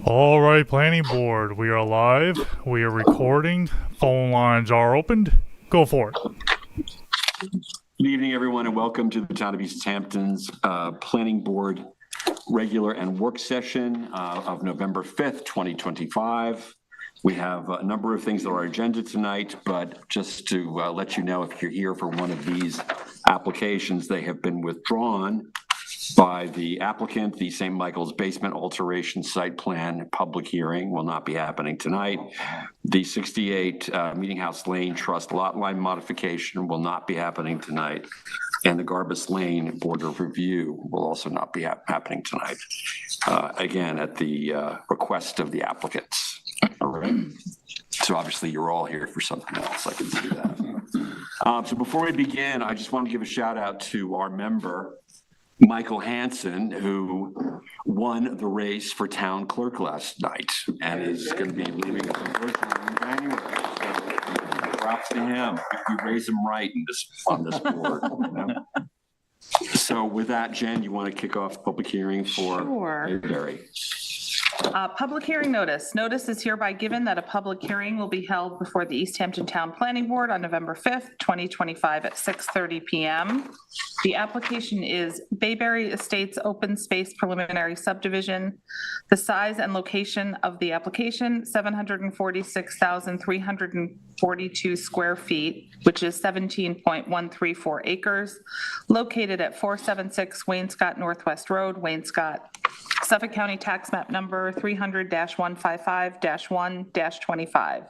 All right, planning board, we are live. We are recording. Phone lines are opened. Go for it. Good evening, everyone, and welcome to the Town of East Hampton's Planning Board regular and work session of November 5th, 2025. We have a number of things on our agenda tonight, but just to let you know, if you're here for one of these applications, they have been withdrawn by the applicant. The St. Michael's basement alteration site plan public hearing will not be happening tonight. The 68 Meeting House Lane Trust lot line modification will not be happening tonight. And the Garbus Lane Board of Review will also not be happening tonight. Again, at the request of the applicants. All right. So obviously you're all here for something else. I can see that. So before we begin, I just want to give a shout out to our member, Michael Hansen, who won the race for town clerk last night and is going to be leaving us unfortunately in January. So props to him. We raise him right on this board. You know? So with that, Jen, you want to kick off the public hearing for Mayberry? Public hearing notice. Notice is hereby given that a public hearing will be held before the East Hampton Town Planning Board on November 5th, 2025 at 6:30 p.m. The application is Bayberry Estates Open Space Preliminary Subdivision. The size and location of the application, 746,342 square feet, which is 17.134 acres, located at 476 Wainscott Northwest Road, Wainscott, Suffolk County Tax Map Number 300-155-1-25.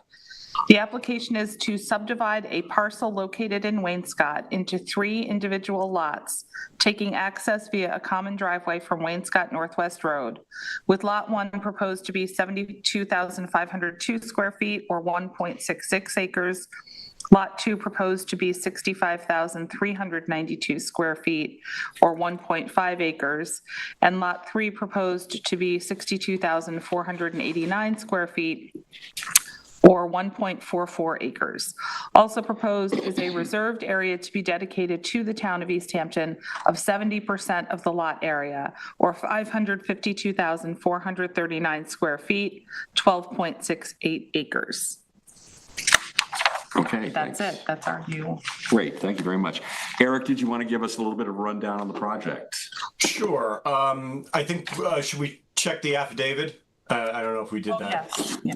The application is to subdivide a parcel located in Wainscott into 3 individual lots, taking access via a common driveway from Wainscott Northwest Road, with Lot 1 proposed to be 72,502 square feet or 1.66 acres, Lot 2 proposed to be 65,392 square feet or 1.5 acres, and Lot 3 proposed to be 62,489 square feet or 1.44 acres. Also proposed is a reserved area to be dedicated to the town of East Hampton of 70% of the lot area, or 552,439 square feet, 12.68 acres. Okay. That's it. That's our new. Great. Thank you very much. Eric, did you want to give us a little bit of a rundown on the project? Sure. I think, should we check the affidavit? I don't know if we did that. Yes. Yeah.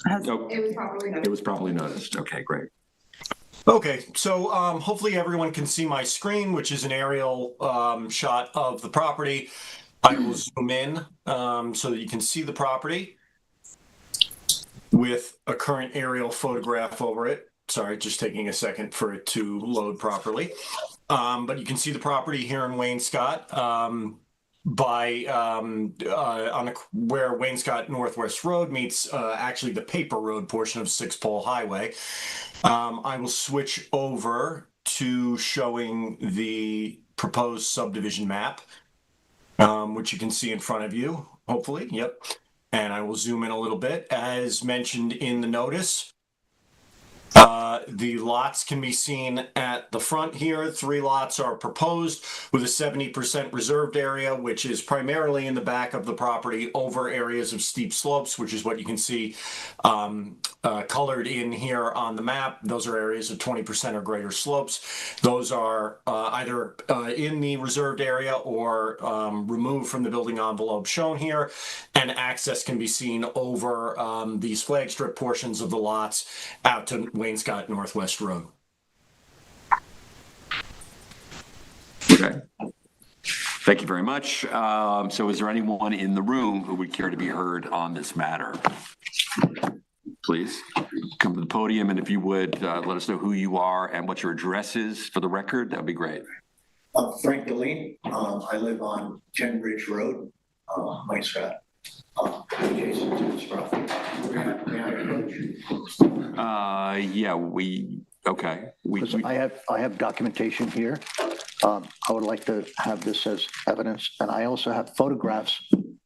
No, it was probably noticed. Okay, great. Okay, so hopefully everyone can see my screen, which is an aerial shot of the property. I will zoom in so that you can see the property with a current aerial photograph over it. Sorry, just taking a second for it to load properly. But you can see the property here in Wainscott where Wainscott Northwest Road meets actually the paper road portion of 6-Pole Highway. I will switch over to showing the proposed subdivision map, which you can see in front of you, hopefully. Yep. And I will zoom in a little bit. As mentioned in the notice, the lots can be seen at the front here. 3 lots are proposed with a 70% reserved area, which is primarily in the back of the property over areas of steep slopes, which is what you can see colored in here on the map. Those are areas of 20% or greater slopes. Those are either in the reserved area or removed from the building envelope shown here, and access can be seen over these flag strip portions of the lots out to Wainscott Northwest Road. Okay. Thank you very much. So is there anyone in the room who would care to be heard on this matter? Please come to the podium, and if you would let us know who you are and what your address is for the record, that would be great. Frank Deline. I live on 10 Ridge Road, Wainscott, adjacent to this property. Yeah, I have documentation here. I would like to have this as evidence, and I also have photographs,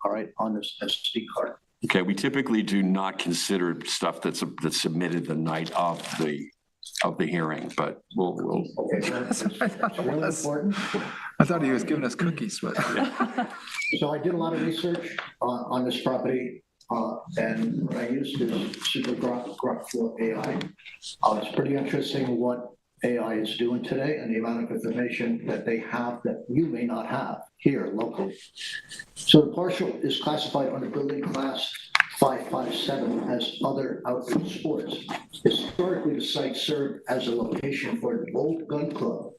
all right, on this SD card. Okay, we typically do not consider stuff that's submitted the night of the of the hearing, but we'll Okay, That's what I thought it's it really was. important. I thought he was giving us cookies, but So I did a lot of research on this property, and what I used is Super Grok for AI. It's pretty interesting what AI is doing today and the amount of information that they have that you may not have here locally. So the parcel is classified under building class 557 as other outdoor sports. Historically, the site served as a location for an old gun club,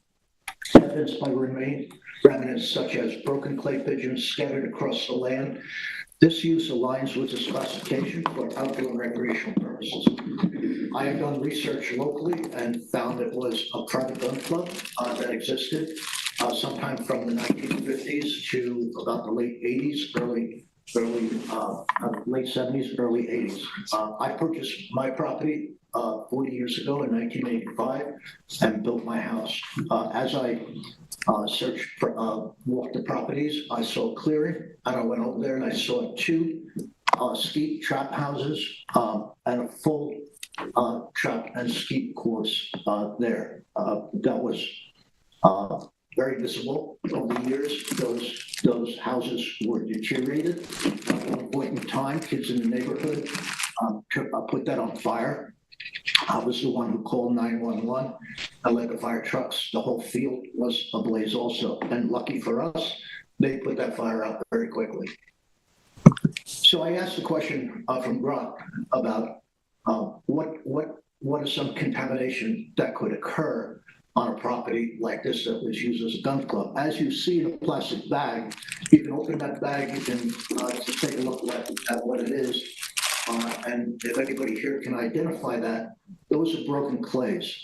evidenced by remnants such as broken clay pigeons scattered across the land. This use aligns with this classification for outdoor recreational purposes. I have done research locally and found it was a private gun club that existed sometime from the 1950s to about the late 80s, late 70s, early 80s. I purchased my property 40 years ago in 1985 and built my house. As I searched for, walked the properties, I saw clearing, and I went over there and I saw two skeet trap houses and a full trap and skeet course there. That was very visible over the years. Those houses were deteriorated. At one point in time, kids in the neighborhood put that on fire. I was the one who called 911. I led the fire trucks. The whole field was ablaze also. And lucky for us, they put that fire out very quickly. So I asked the question from Grok about what is some contamination that could occur on a property like this that was used as a gun club. As you see in a plastic bag, you can open that bag, you can just take a look at what it is. And if anybody here can identify that, those are broken clays.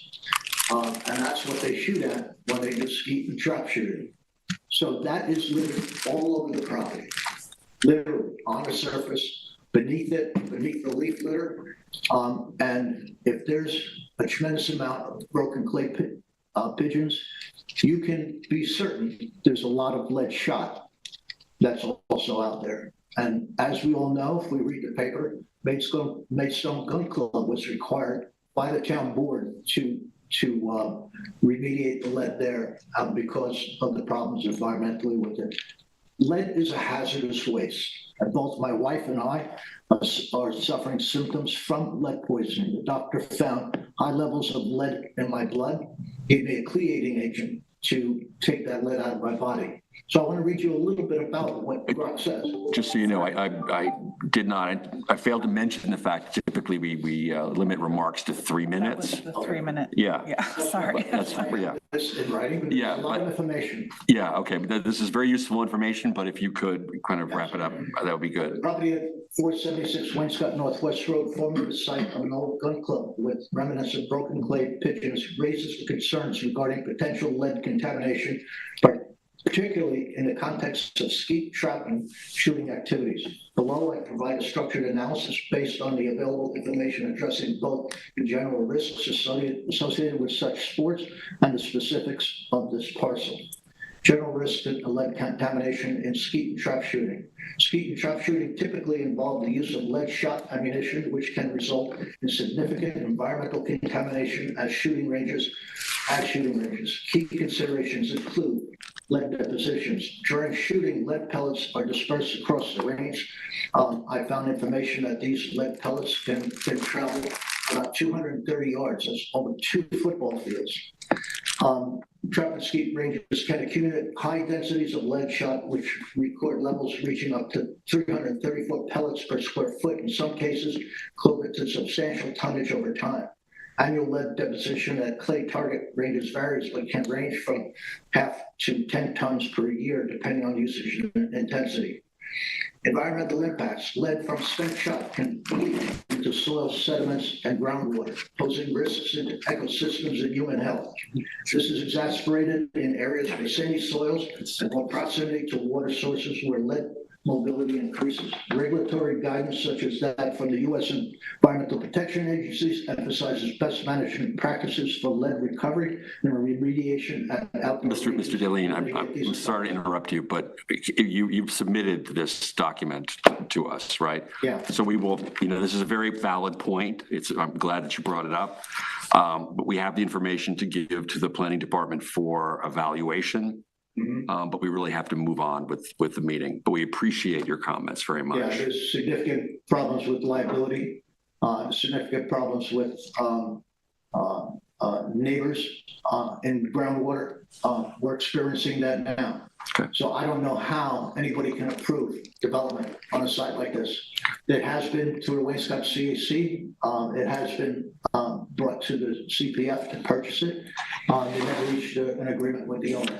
And that's what they shoot at when they do skeet and trap shooting. So that is littered all over the property, literally on the surface, beneath it, beneath the leaf litter. And if there's a tremendous amount of broken clay pigeons, you can be certain there's a lot of lead shot that's also out there. And as we all know, if we read the paper, Maidstone Gun Club was required by the town board to remediate the lead there because of the problems environmentally with it. Lead is a hazardous waste, and both my wife and I are suffering symptoms from lead poisoning. The doctor found high levels of lead in my blood, gave me a cleating agent to take that lead out of my body. So I want to read you a little bit about what Grok says. just so you know, I failed to mention the fact typically we limit remarks to 3 That minutes. was the 3 minute. Yeah. Sorry. That's, yeah. This in writing, but Yeah, there's a lot of but- information. Yeah, okay, but this is very useful information, but if you could kind of wrap it up, that would be good. Property at 476 Wainscott Northwest Road, formerly the site of an old gun club with remnants of broken clay pigeons, raises concerns regarding potential lead contamination, particularly in the context of skeet trap and shooting activities. Below, I provide a structured analysis based on the available information addressing both the general risks associated with such sports and the specifics of this parcel. General risk of lead contamination in skeet and trap shooting. Skeet and trap shooting typically involve the use of lead shot ammunition, which can result in significant environmental contamination at shooting ranges. Key considerations include lead depositions. During shooting, lead pellets are dispersed across the range. I found information that these lead pellets can travel about 230 yards. That's over 2 football fields. Trap and skeet ranges can accumulate high densities of lead shot, which record levels reaching up to 334 pellets per square foot. In some cases, closer to substantial tonnage over time. Annual lead deposition at clay target ranges varies, but can range from half to 10 tons per year, depending on usage and intensity. Environmental impacts. Lead from spent shot can leak into soil, sediments, and groundwater, posing risks into ecosystems and human health. This is exacerbated in areas with sandy soils and more proximity to water sources where lead mobility increases. Regulatory guidance such as that from the U.S. Environmental Protection Agencies emphasizes best management practices for lead recovery and remediation at outdoor. Mr. Deline, I'm sorry to interrupt you, but you've submitted this document to us, right? Yeah. So we will, this is a very valid point. I'm glad that you brought it up. But we have the information to give to the planning department for evaluation. But we really have to move on with the meeting. But we appreciate your comments very much. Yeah, there's significant problems with liability, significant problems with neighbors in groundwater. We're experiencing that now. Okay. So I don't know how anybody can approve development on a site like this. It has been through the Wainscott CAC. It has been brought to the CPF to purchase it. They never reached an agreement with the owner.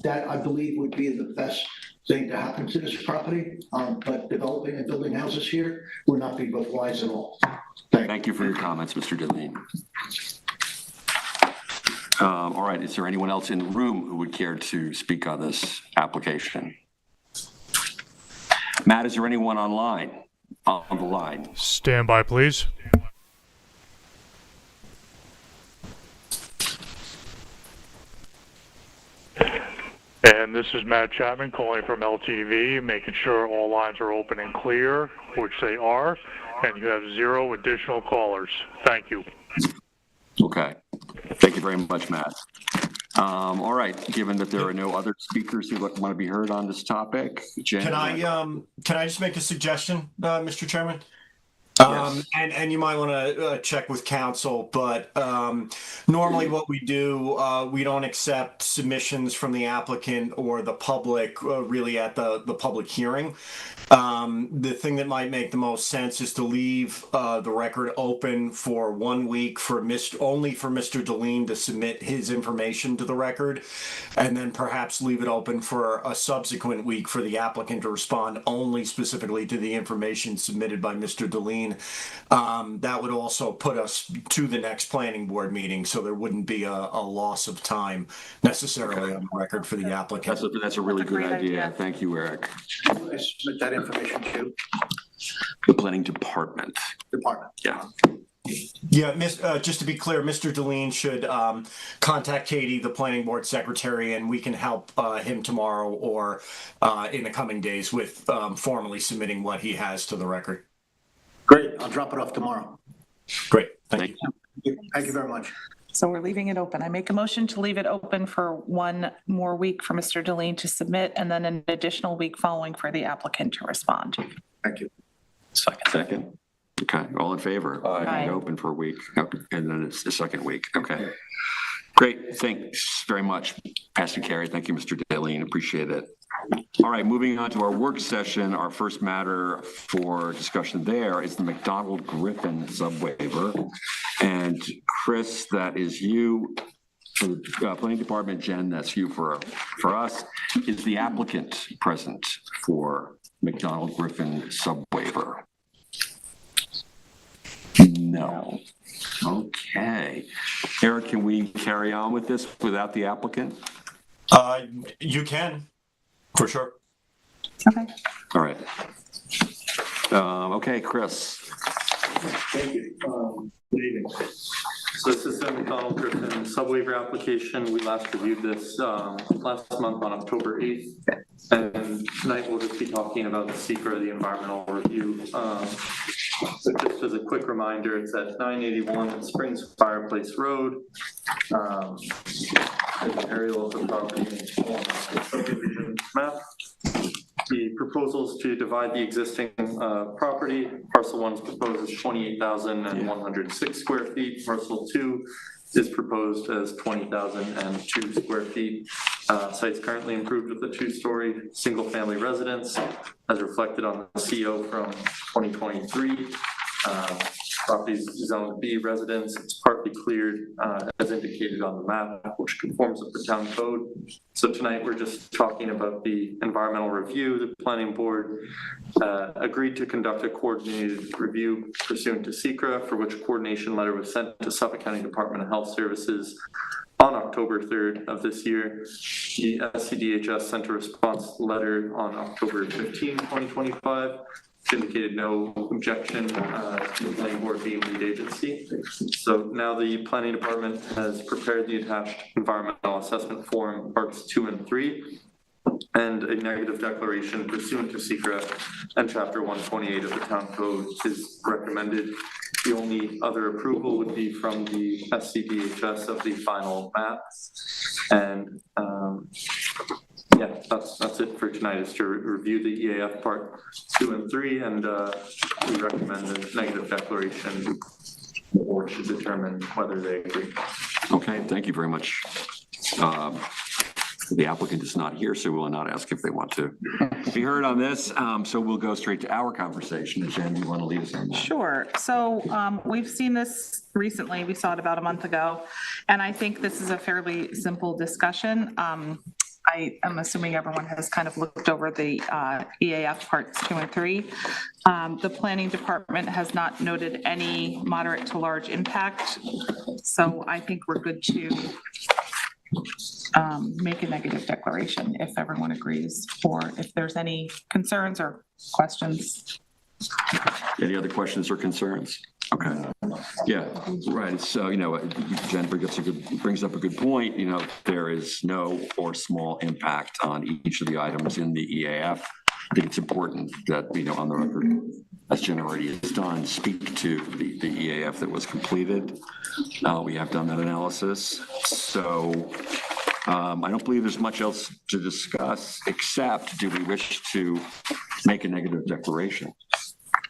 That I believe would be the best thing to happen to this property. But developing and building houses here would not be both wise at all. Thank you for your comments, Mr. Deline. All right, is there anyone else in the room who would care to speak on this application? Matt, is there anyone online, on the line? Stand by, please. And this is Matt Chapman calling from LTV, making sure all lines are open and clear, which they are, and you have 0 additional callers. Thank you. Okay. Thank you very much, Matt. All right, given that there are no other speakers who want to be heard on this topic, Jen? Can I just make a suggestion, Mr. Chairman? Yes. And you might want to check with council, but normally what we do, we don't accept submissions from the applicant or the public really at the public hearing. The thing that might make the most sense is to leave the record open for 1 week for only for Mr. Deline to submit his information to the record, and then perhaps leave it open for a subsequent week for the applicant to respond only specifically to the information submitted by Mr. Deline. That would also put us to the next planning board meeting, so there wouldn't be a loss of time necessarily on the record for the applicant. That's a really That's a good great idea. idea. Thank you, Eric. I submit that information to The planning department. department. Yeah. Yeah, just to be clear, Mr. Deline should contact Katie, the planning board secretary, and we can help him tomorrow or in the coming days with formally submitting what he has to the record. Great, I'll drop it off tomorrow. Great, thank you. Thank you very much. So we're leaving it open. I make a motion to leave it open for 1 more week for Mr. Deline to submit, and then an additional week following for the applicant to respond. Thank you. Second. Okay, all in favor? Aye. Open for a week, okay, and then it's the second week. Okay. Great, thanks very much, Pastor Carey. Thank you, Mr. Deline, appreciate it. All right, moving on to our work session. Our first matter for discussion there is the McDonald Griffin subwaiver. And Chris, that is you for the planning department. Jen, that's you for us. Is the applicant present for McDonald Griffin subwaiver? No. Okay. Eric, can we carry on with this without the applicant? You can, for sure. Okay. All right. Okay, Chris. Thank you. Good evening. So this is the McDonald Griffin subwaiver application. We last reviewed this last month on October 8th. And tonight we'll just be talking about the secret of the environmental review. So just as a quick reminder, it's at 981 Springs Fireplace Road. There's an aerial of the property on the subdivision map. The proposals to divide the existing property. Parcel 1 is proposed as 28,106 square feet. Parcel 2 is proposed as 20,002 square feet. Site's currently improved with a 2-story single-family residence, as reflected on the CO from 2023. Property is zoned B residence. It's partly cleared as indicated on the map, which conforms with the town code. So tonight we're just talking about the environmental review. The planning board agreed to conduct a coordinated review pursuant to SECRA, for which a coordination letter was sent to Suffolk County Department of Health Services on October 3rd of this year. The SCDHS sent a response letter on October 15, 2025. Indicated no objection to the planning board being lead agency. So now the planning department has prepared the attached environmental assessment form, parts 2 and 3, and a negative declaration pursuant to SECRA and chapter 128 of the town code is recommended. The only other approval would be from the SCDHS of the final map. And yeah, that's it for tonight, is to review the EAF part 2 and 3, and we recommend a negative declaration or to determine whether they agree. Okay, thank you very much. The applicant is not here, so we will not ask if they want to be heard on this. So we'll go straight to our conversation. Jen, do you want to lead us on that? Sure. So we've seen this recently. We saw it about a month ago. And I think this is a fairly simple discussion. I am assuming everyone has kind of looked over the EAF parts 2 and 3. The planning department has not noted any moderate to large impact. So I think we're good to make a negative declaration if everyone agrees, or if there's any concerns or questions. Any other questions or concerns? Okay. Yeah, right. So, Jen brings up a good point. There is no or small impact on each of the items in the EAF. I think it's important that, on the record, as Jen already has done, speak to the EAF that was completed. We have done that analysis. So I don't believe there's much else to discuss, except do we wish to make a negative declaration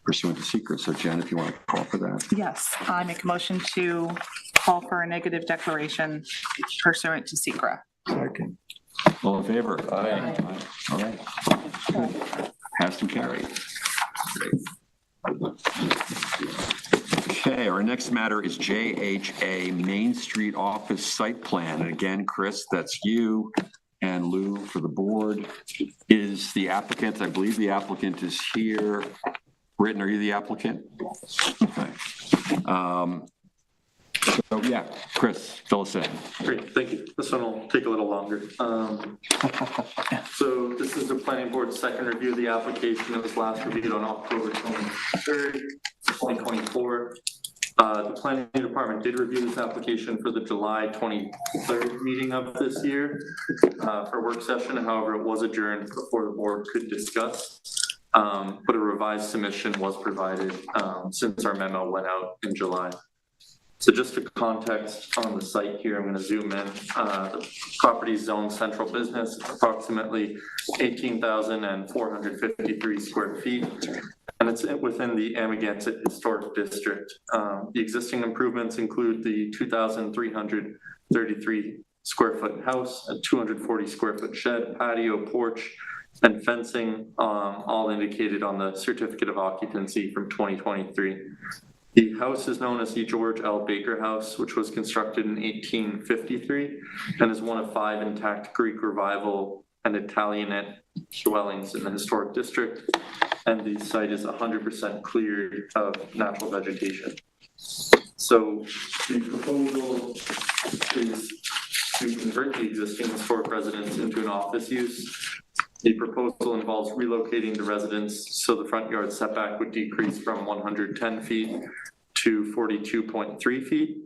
pursuant to secret? So Jen, if you want to call for that. Yes, I make a motion to call for a negative declaration pursuant to secret. Second. All in favor? Aye. All right. Passed and carried. Okay, our next matter is JHA Main Street Office Site Plan. And again, Chris, that's you, and Lou for the board. Is the applicant, I believe the applicant is here. Britton, are you the applicant? Okay. So yeah, Chris, fill us in. Great, thank you. This one will take a little longer. So this is the planning board's second review of the application. It was last reviewed on October 23rd, 2024. The planning department did review this application for the July 23rd meeting of this year for work session. However, it was adjourned before the board could discuss. But a revised submission was provided since our memo went out in July. So just for context on the site here, I'm going to zoom in. The property zone central business, approximately 18,453 square feet, and it's within the Amagansett Historic District. The existing improvements include the 2,333 square foot house, a 240 square foot shed, patio, porch, and fencing, all indicated on the certificate of occupancy from 2023. The house is known as the George L. Baker House, which was constructed in 1853 and is one of 5 intact Greek Revival and Italianate dwellings in the historic district. And the site is 100% cleared of natural vegetation. So the proposal is to convert the existing historic residence into an office use. The proposal involves relocating the residence so the front yard setback would decrease from 110 feet to 42.3 feet.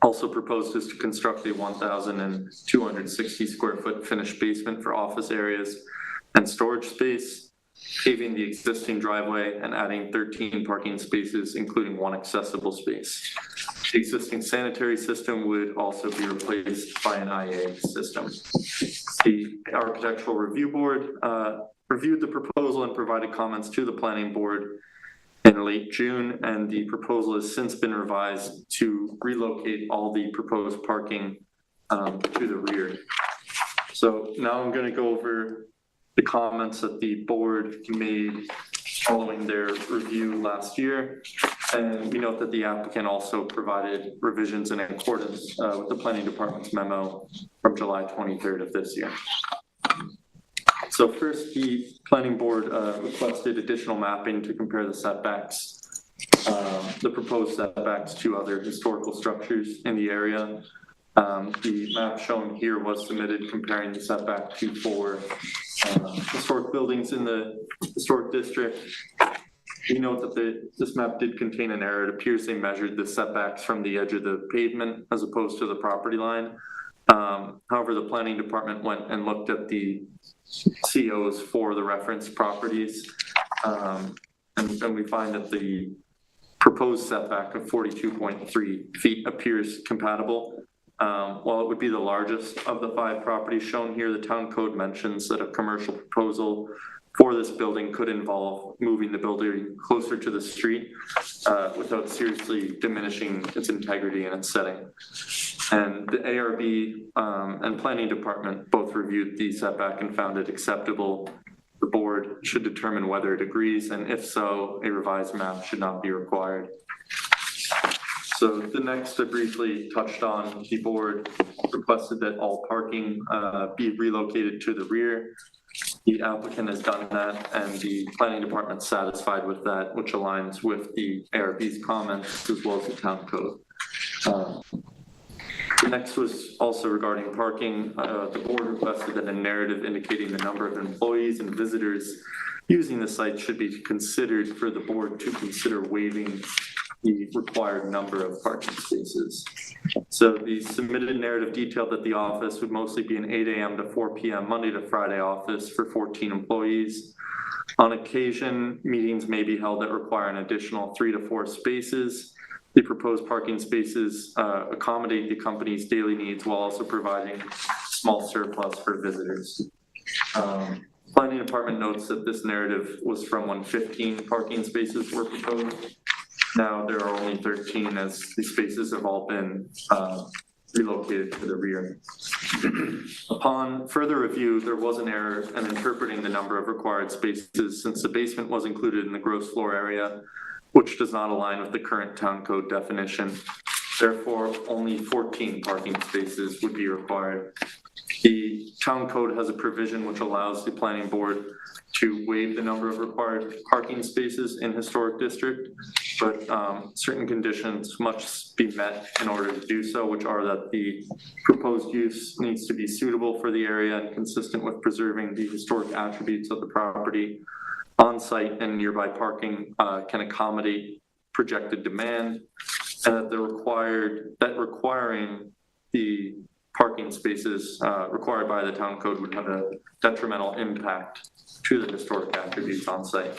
Also proposed is to construct a 1,260 square foot finished basement for office areas and storage space, paving the existing driveway and adding 13 parking spaces, including 1 accessible space. The existing sanitary system would also be replaced by an IA system. The Architectural Review Board reviewed the proposal and provided comments to the Planning Board in late June, and the proposal has since been revised to relocate all the proposed parking to the rear. So now I'm going to go over the comments that the board made following their review last year. And we note that the applicant also provided revisions in accordance with the planning department's memo from July 23rd of this year. So first, the planning board requested additional mapping to compare the setbacks, the proposed setbacks to other historical structures in the area. The map shown here was submitted comparing the setback to 4 historic buildings in the historic district. We note that this map did contain an error. It appears they measured the setbacks from the edge of the pavement as opposed to the property line. However, the planning department went and looked at the COs for the reference properties, and we find that the proposed setback of 42.3 feet appears compatible. While it would be the largest of the 5 properties shown here, the town code mentions that a commercial proposal for this building could involve moving the building closer to the street without seriously diminishing its integrity and its setting. And the ARB and Planning Department both reviewed the setback and found it acceptable. The board should determine whether it agrees, and if so, a revised map should not be required. So the next I briefly touched on, the board requested that all parking be relocated to the rear. The applicant has done that, and the planning department's satisfied with that, which aligns with the ARB's comments as well as the town code. The next was also regarding parking. The board requested that a narrative indicating the number of employees and visitors using the site should be considered for the board to consider waiving the required number of parking spaces. So the submitted narrative detailed that the office would mostly be an 8 a.m. to 4 p.m. Monday to Friday office for 14 employees. On occasion, meetings may be held that require an additional 3 to 4 spaces. The proposed parking spaces accommodate the company's daily needs while also providing small surplus for visitors. Planning department notes that this narrative was from when 15 parking spaces were proposed. Now there are only 13 as the spaces have all been relocated to the rear. Upon further review, there was an error in interpreting the number of required spaces since the basement was included in the gross floor area, which does not align with the current town code definition. Therefore, only 14 parking spaces would be required. The town code has a provision which allows the planning board to waive the number of required parking spaces in historic district, but certain conditions must be met in order to do so, which are that the proposed use needs to be suitable for the area and consistent with preserving the historic attributes of the property. On-site and nearby parking can accommodate projected demand, and that requiring the parking spaces required by the town code would have a detrimental impact to the historic attributes on site.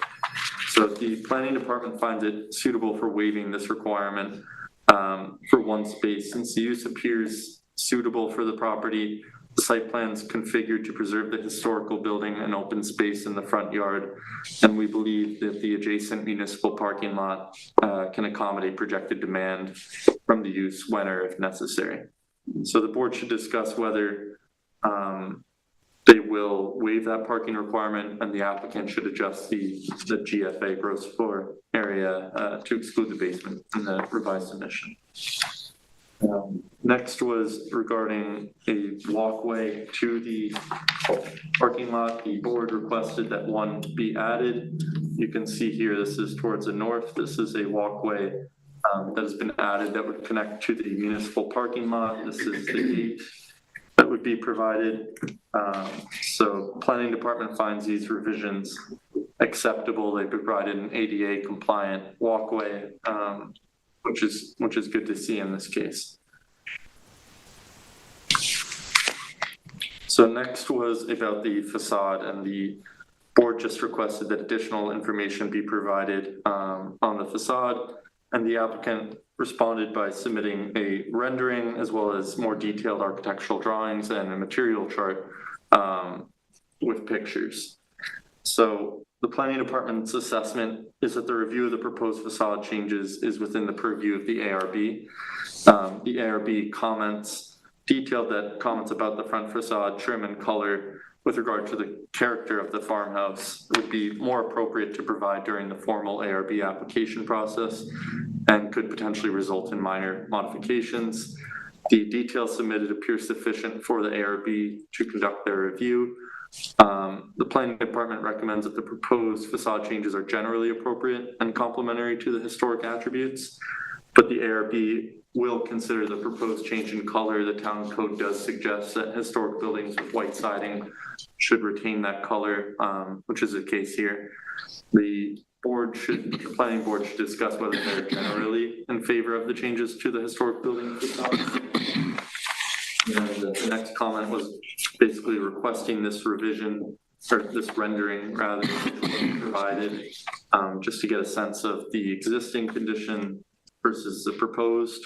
So the planning department finds it suitable for waiving this requirement for one space. Since the use appears suitable for the property, the site plan is configured to preserve the historical building and open space in the front yard, and we believe that the adjacent municipal parking lot can accommodate projected demand from the use when or if necessary. So the board should discuss whether they will waive that parking requirement, and the applicant should adjust the GFA gross floor area to exclude the basement in the revised submission. Next was regarding a walkway to the parking lot. The board requested that one be added. You can see here, this is towards the north. This is a walkway that has been added that would connect to the municipal parking lot. This is the gate that would be provided. So planning department finds these revisions acceptable. They provided an ADA compliant walkway, which is good to see in this case. So next was about the facade, and the board just requested that additional information be provided on the facade, and the applicant responded by submitting a rendering as well as more detailed architectural drawings and a material chart with pictures. So the planning department's assessment is that the review of the proposed facade changes is within the purview of the ARB. The ARB detailed that comments about the front facade, trim and color with regard to the character of the farmhouse would be more appropriate to provide during the formal ARB application process and could potentially result in minor modifications. The details submitted appear sufficient for the ARB to conduct their review. The planning department recommends that the proposed facade changes are generally appropriate and complementary to the historic attributes, but the ARB will consider the proposed change in color. The town code does suggest that historic buildings with white siding should retain that color, which is the case here. The planning board should discuss whether they're generally in favor of the changes to the historic building facade. And the next comment was basically requesting this revision or this rendering rather, provided, just to get a sense of the existing condition versus the proposed.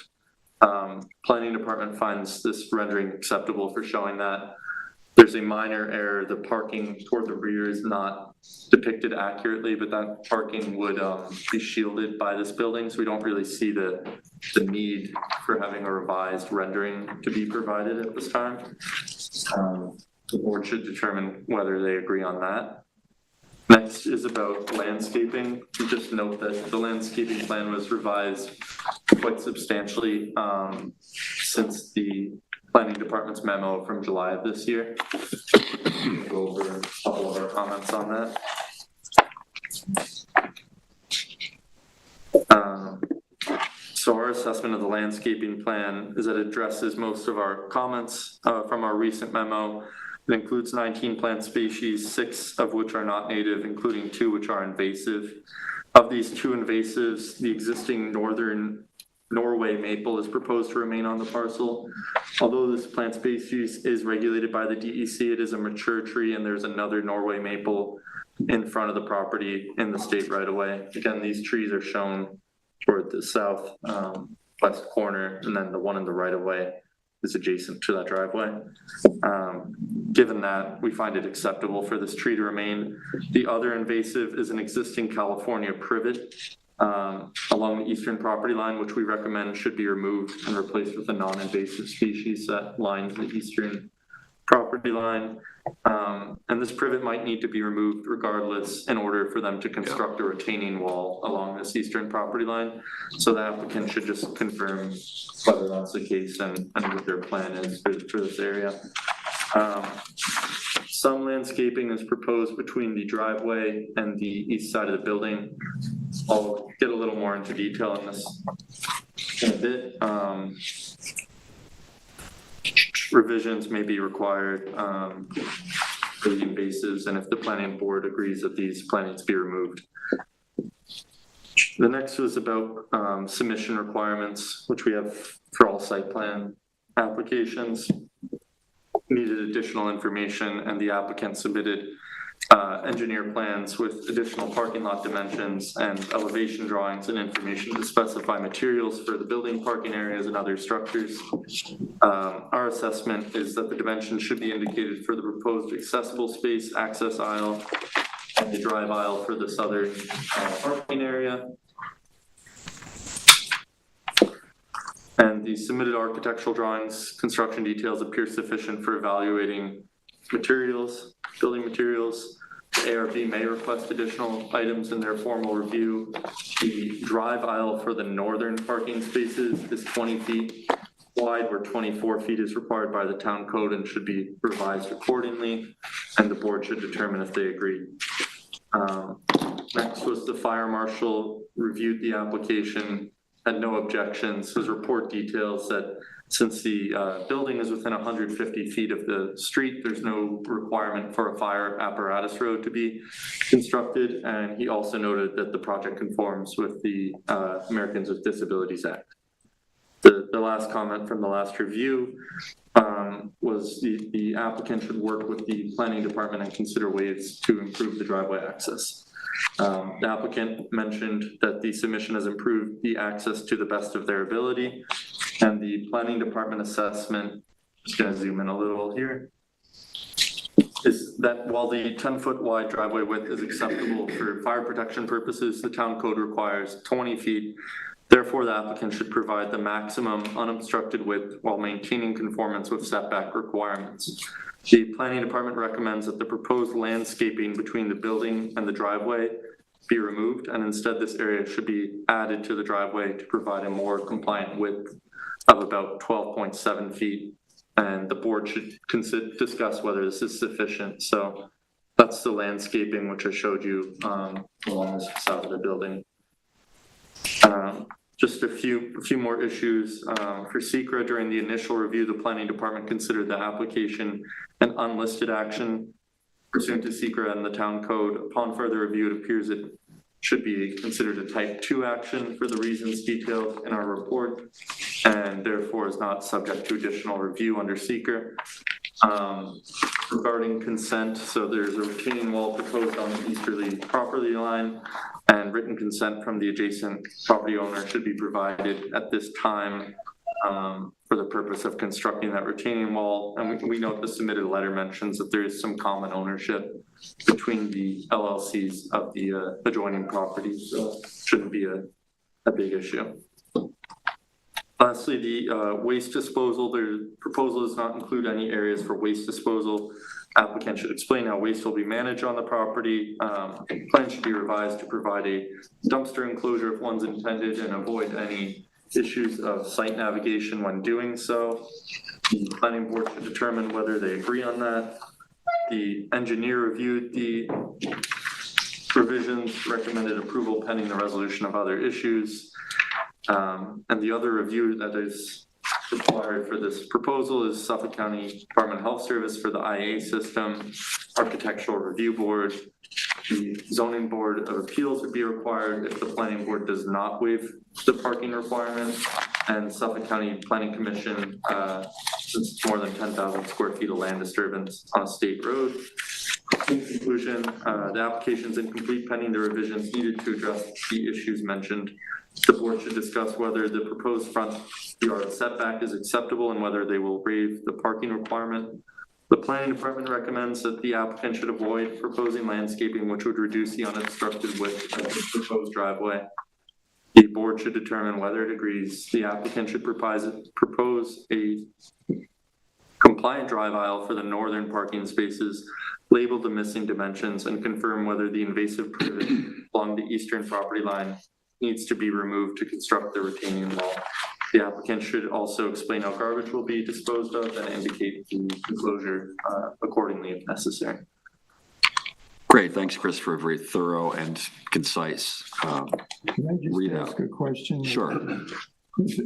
Planning department finds this rendering acceptable for showing that. There's a minor error. The parking toward the rear is not depicted accurately, but that parking would be shielded by this building. So we don't really see the need for having a revised rendering to be provided at this time. The board should determine whether they agree on that. Next is about landscaping. Just note that the landscaping plan was revised quite substantially since the planning department's memo from July of this year. We'll go over a couple of our comments on that. So our assessment of the landscaping plan is that it addresses most of our comments from our recent memo. It includes 19 plant species, 6 of which are not native, including 2 which are invasive. Of these 2 invasives, the existing northern Norway maple is proposed to remain on the parcel. Although this plant species is regulated by the DEC, it is a mature tree, and there's another Norway maple in front of the property in the state right away. Again, these trees are shown toward the south west corner, and then the one in the right of way is adjacent to that driveway. Given that, we find it acceptable for this tree to remain. The other invasive is an existing California privet along the eastern property line, which we recommend should be removed and replaced with a non-invasive species that lines the eastern property line. And this privet might need to be removed regardless in order for them to construct a retaining wall along this eastern property line. So the applicant should just confirm whether that's the case and what their plan is for this area. Some landscaping is proposed between the driveway and the east side of the building. I'll get a little more into detail on this in a bit. Revisions may be required for the invasives, and if the planning board agrees that these plantings be removed. The next was about submission requirements, which we have for all site plan applications. Needed additional information, and the applicant submitted engineer plans with additional parking lot dimensions and elevation drawings and information to specify materials for the building, parking areas, and other structures. Our assessment is that the dimensions should be indicated for the proposed accessible space, access aisle, and the drive aisle for the southern parking area. And the submitted architectural drawings, construction details appear sufficient for evaluating materials, building materials. The ARB may request additional items in their formal review. The drive aisle for the northern parking spaces is 20 feet wide, where 24 feet is required by the town code and should be revised accordingly. And the board should determine if they agree. Next was the fire marshal reviewed the application, had no objections. His report details that since the building is within 150 feet of the street, there's no requirement for a fire apparatus road to be constructed. And he also noted that the project conforms with the Americans with Disabilities Act. The last comment from the last review was the applicant should work with the planning department and consider ways to improve the driveway access. The applicant mentioned that the submission has improved the access to the best of their ability, and the planning department assessment, just going to zoom in a little here, is that while the 10-foot wide driveway width is acceptable for fire protection purposes, the town code requires 20 feet. Therefore, the applicant should provide the maximum unobstructed width while maintaining conformance with setback requirements. The planning department recommends that the proposed landscaping between the building and the driveway be removed, and instead this area should be added to the driveway to provide a more compliant width of about 12.7 feet. And the board should discuss whether this is sufficient. So that's the landscaping which I showed you along the south of the building. Just a few more issues. For SECRA, during the initial review, the planning department considered the application an unlisted action pursuant to SECRA and the town code. Upon further review, it appears it should be considered a type 2 action for the reasons detailed in our report, and therefore is not subject to additional review under SECRA. Regarding consent, so there's a retaining wall proposed on the easterly property line, and written consent from the adjacent property owner should be provided at this time for the purpose of constructing that retaining wall. And we note the submitted letter mentions that there is some common ownership between the LLCs of the adjoining properties, so shouldn't be a big issue. Lastly, the waste disposal, their proposal does not include any areas for waste disposal. Applicant should explain how waste will be managed on the property. Plan should be revised to provide a dumpster enclosure if one's intended and avoid any issues of site navigation when doing so. The planning board should determine whether they agree on that. The engineer reviewed the provisions, recommended approval pending the resolution of other issues. And the other review that is required for this proposal is Suffolk County Department of Health Service for the IA system, Architectural Review Board. The Zoning Board of Appeals would be required if the Planning Board does not waive the parking requirement, and Suffolk County Planning Commission, since it's more than 10,000 square feet of land disturbance on a state road. In conclusion, the application is incomplete pending the revisions needed to address the issues mentioned. The board should discuss whether the proposed front yard setback is acceptable and whether they will waive the parking requirement. The planning department recommends that the applicant should avoid proposing landscaping which would reduce the unobstructed width of the proposed driveway. The board should determine whether it agrees. The applicant should propose a compliant drive aisle for the northern parking spaces, label the missing dimensions, and confirm whether the invasive privet along the eastern property line needs to be removed to construct the retaining wall. The applicant should also explain how garbage will be disposed of and indicate the enclosure accordingly if necessary. Great, thanks, Chris, for a very thorough and concise Can I just ask a question? Sure.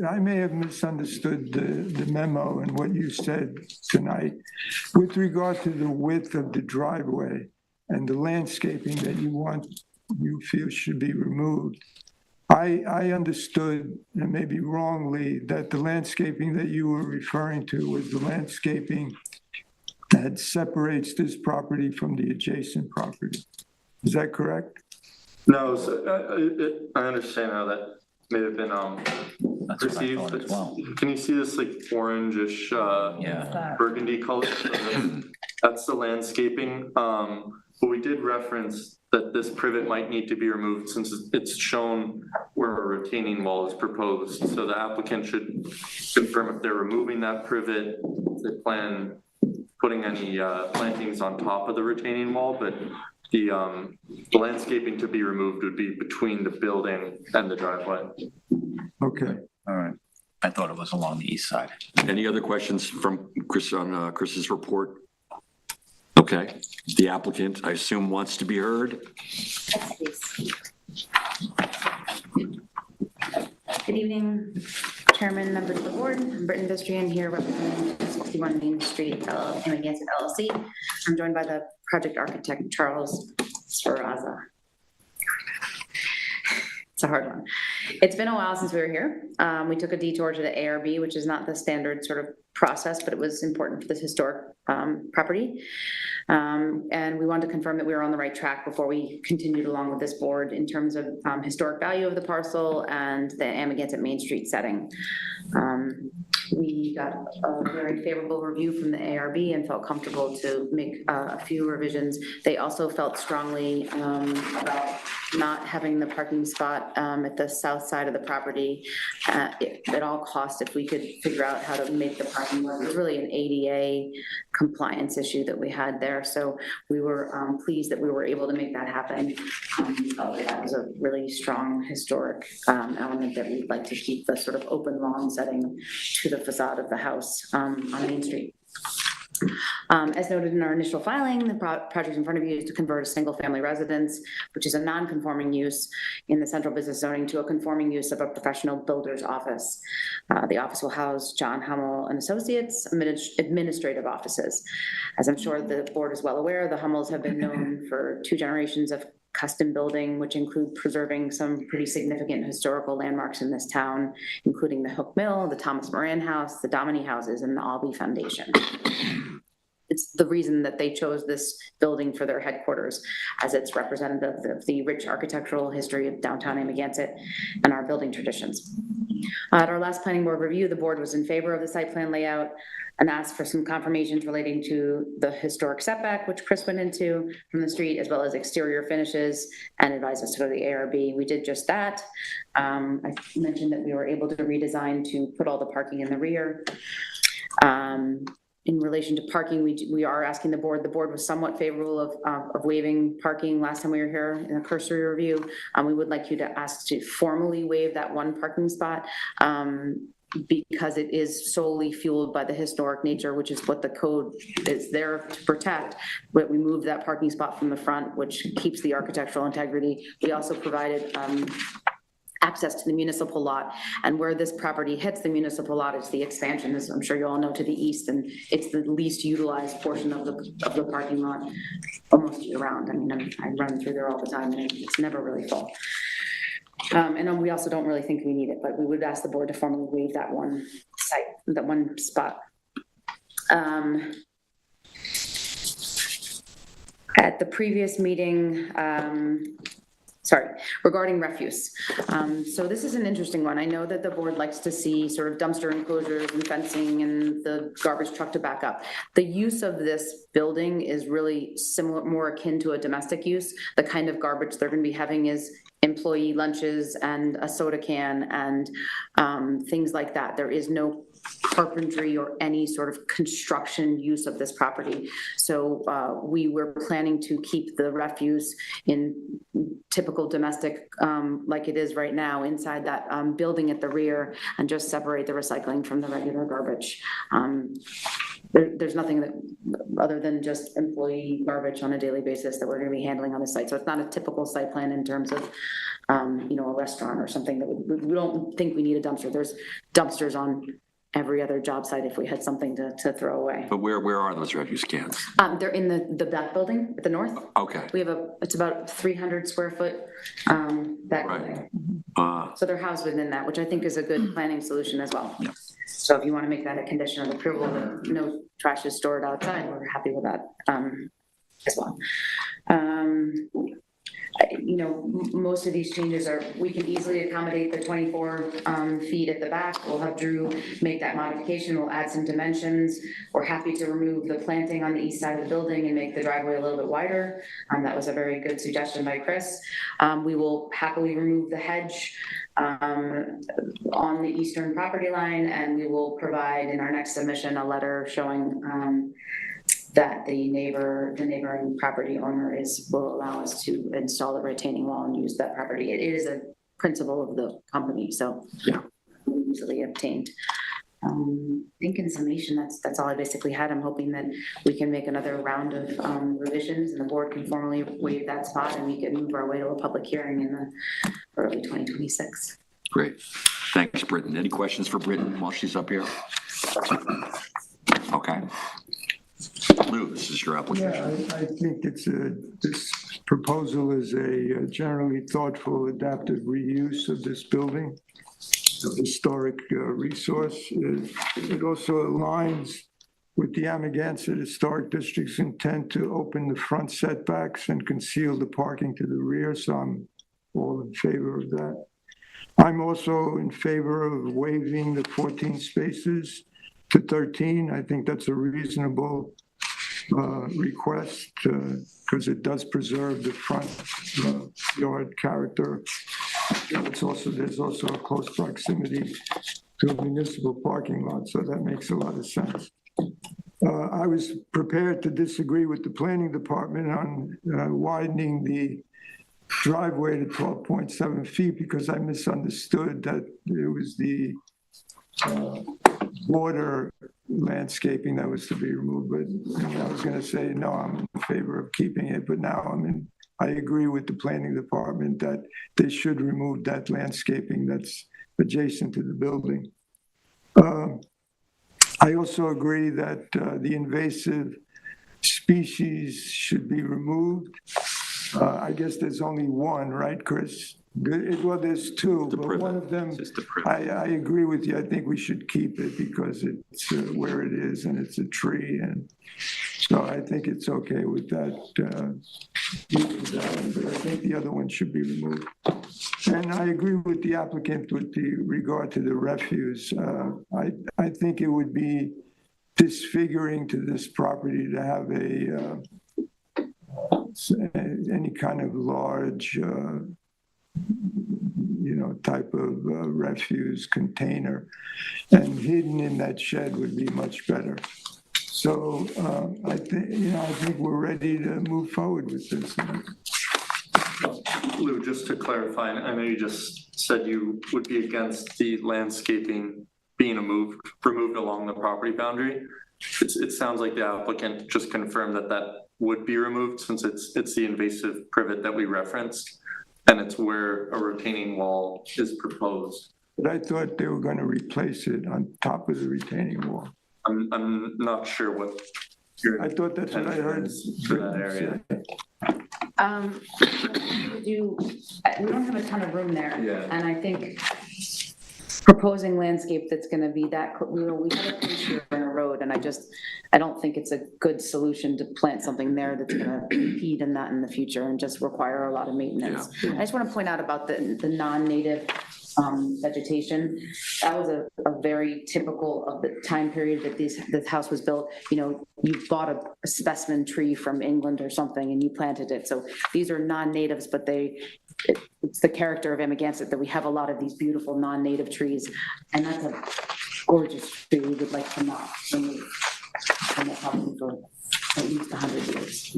I may have misunderstood the memo and what you said tonight. With regard to the width of the driveway and the landscaping that you feel should be removed, I understood, and maybe wrongly, that the landscaping that you were referring to was the landscaping that separates this property from the adjacent property. Is that correct? No, so I understand how that may have been perceived. Can you see this like orangish burgundy color? That's the landscaping. But we did reference that this privet might need to be removed since it's shown where a retaining wall is proposed. So the applicant should confirm if they're removing that privet, if they plan putting any plantings on top of the retaining wall, but the landscaping to be removed would be between the building and the driveway. Okay. All right. I thought it was along the east side. Any other questions from Chris on Chris's report? Okay. The applicant, I assume, wants to be heard. Good evening, Chairman, members of the board. I'm Britton Bistrian here representing 61 Main Street LLC. I'm joined by the project architect, Charles Sferaza. It's a hard one. It's been a while since we were here. We took a detour to the ARB, which is not the standard sort of process, but it was important for this historic property. And we wanted to confirm that we were on the right track before we continued along with this board in terms of historic value of the parcel and the Amagansett Main Street setting. We got a very favorable review from the ARB and felt comfortable to make a few revisions. They also felt strongly about not having the parking spot at the south side of the property at all costs if we could figure out how to make the parking work. It was really an ADA compliance issue that we had there. So we were pleased that we were able to make that happen. That was a really strong historic element that we'd like to keep the sort of open lawn setting to the facade of the house on Main Street. As noted in our initial filing, the project in front of you is to convert a single family residence, which is a non-conforming use in the central business zoning, to a conforming use of a professional builder's office. The office will house John Hummel and Associates administrative offices. As I'm sure the board is well aware, the Hummels have been known for 2 generations of custom building, which include preserving some pretty significant historical landmarks in this town, including the Hook Mill, the Thomas Moran House, the Dominy Houses, and the Albee Foundation. it's the reason that they chose this building for their headquarters, as it's representative of the rich architectural history of downtown Amagansett and our building traditions. At our last planning board review, the board was in favor of the site plan layout and asked for some confirmations relating to the historic setback, which Chris went into from the street, as well as exterior finishes, and advised us to go to the ARB. We did just that. I mentioned that we were able to redesign to put all the parking in the rear. In relation to parking, we are asking the board was somewhat favorable of waiving parking last time we were here in a cursory review. We would like you to ask to formally waive that one parking spot, because it is solely fueled by the historic nature, which is what the code is there to protect. But we moved that parking spot from the front, which keeps the architectural integrity. We also provided access to the municipal lot, and where this property hits the municipal lot is the expansion, as I'm sure you all know, to the east, and it's the least utilized portion of the parking lot almost year round. I mean, I run through there all the time, and it's never really full. And we also don't really think we need it, but we would ask the board to formally waive that one spot. At the previous meeting, regarding refuse. So this is an interesting one. I know that the board likes to see sort of dumpster enclosures and fencing and the garbage truck to back up. The use of this building is really similar, more akin to a domestic use. The kind of garbage they're going to be having is employee lunches and a soda can and things like that. There is no carpentry or any sort of construction use of this property. So we were planning to keep the refuse in typical domestic, like it is right now, inside that building at the rear, and just separate the recycling from the regular garbage. There's nothing that, other than just employee garbage on a daily basis, that we're going to be handling on the site. So it's not a typical site plan in terms of, a restaurant or something that we don't think we need a dumpster. There's dumpsters on every other job site if we had something to throw away. But where are those refuse cans? They're in the back building at the north. Okay. We have it's about 300 square foot back building. So they're housed within that, which I think is a good planning solution as well. Yeah. So if you want to make that a condition of approval, that no trash is stored outside, we're happy with that as well. Most of these changes we can easily accommodate the 24 feet at the back. We'll have Drew make that modification. We'll add some dimensions. We're happy to remove the planting on the east side of the building and make the driveway a little bit wider. That was a very good suggestion by Chris. We will happily remove the hedge on the eastern property line, and we will provide in our next submission a letter showing that the neighboring property owner will allow us to install a retaining wall and use that property. It is a principle of the company, so yeah, easily obtained. I think in summation, that's all I basically had. I'm hoping that we can make another round of revisions and the board can formally waive that spot and we can move our way to a public hearing in the early 2026. Great. Thanks, Britton. Any questions for Britton while she's up here? Okay. Lou, this is your application. Yeah, I think this proposal is a generally thoughtful, adaptive reuse of this building, a historic resource. It also aligns with the Amagansett Historic District's intent to open the front setbacks and conceal the parking to the rear, so I'm all in favor of that. I'm also in favor of waiving the 14 spaces to 13. I think that's a reasonable request because it does preserve the front yard character. There's also a close proximity to a municipal parking lot, so that makes a lot of sense. I was prepared to disagree with the planning department on widening the driveway to 12.7 feet because I misunderstood that it was the border landscaping that was to be removed, but I was going to say no, I'm in favor of keeping it, but now I agree with the planning department that they should remove that landscaping that's adjacent to the building. I also agree that the invasive species should be removed. I guess there's only one, right, Chris? Well, there's two, The but privet. one of them, It's the privet. I agree with you. I think we should keep it because it's where it is and it's a tree. And so I think it's okay with that. But I think the other one should be removed. And I agree with the applicant with regard to the refuse. I think it would be disfiguring to this property to have any kind of large, type of refuse container, and hidden in that shed would be much better. So I think we're ready to move forward with this. Lou, just to clarify, I know you just said you would be against the landscaping being removed along the property boundary. It sounds like the applicant just confirmed that would be removed since it's the invasive privet that we referenced, and it's where a retaining wall is proposed. But I thought they were going to replace it on top of the retaining wall. I'm not sure what your I thought that's what I heard. for that area. We don't have a ton of room there. Yeah. And I think proposing landscape that's gonna be that, we have a place here in a road, and I don't think it's a good solution to plant something there that's gonna impede in that in the future and just require a lot of maintenance. I just wanna point out about the non-native vegetation. That was a very typical of the time period that this house was built. You bought a specimen tree from England or something and you planted it. So these are non-natives, but it's the character of Amagansett that we have a lot of these beautiful non-native trees, and that's a gorgeous tree we would like to not remove. And that's probably for at least 100 years.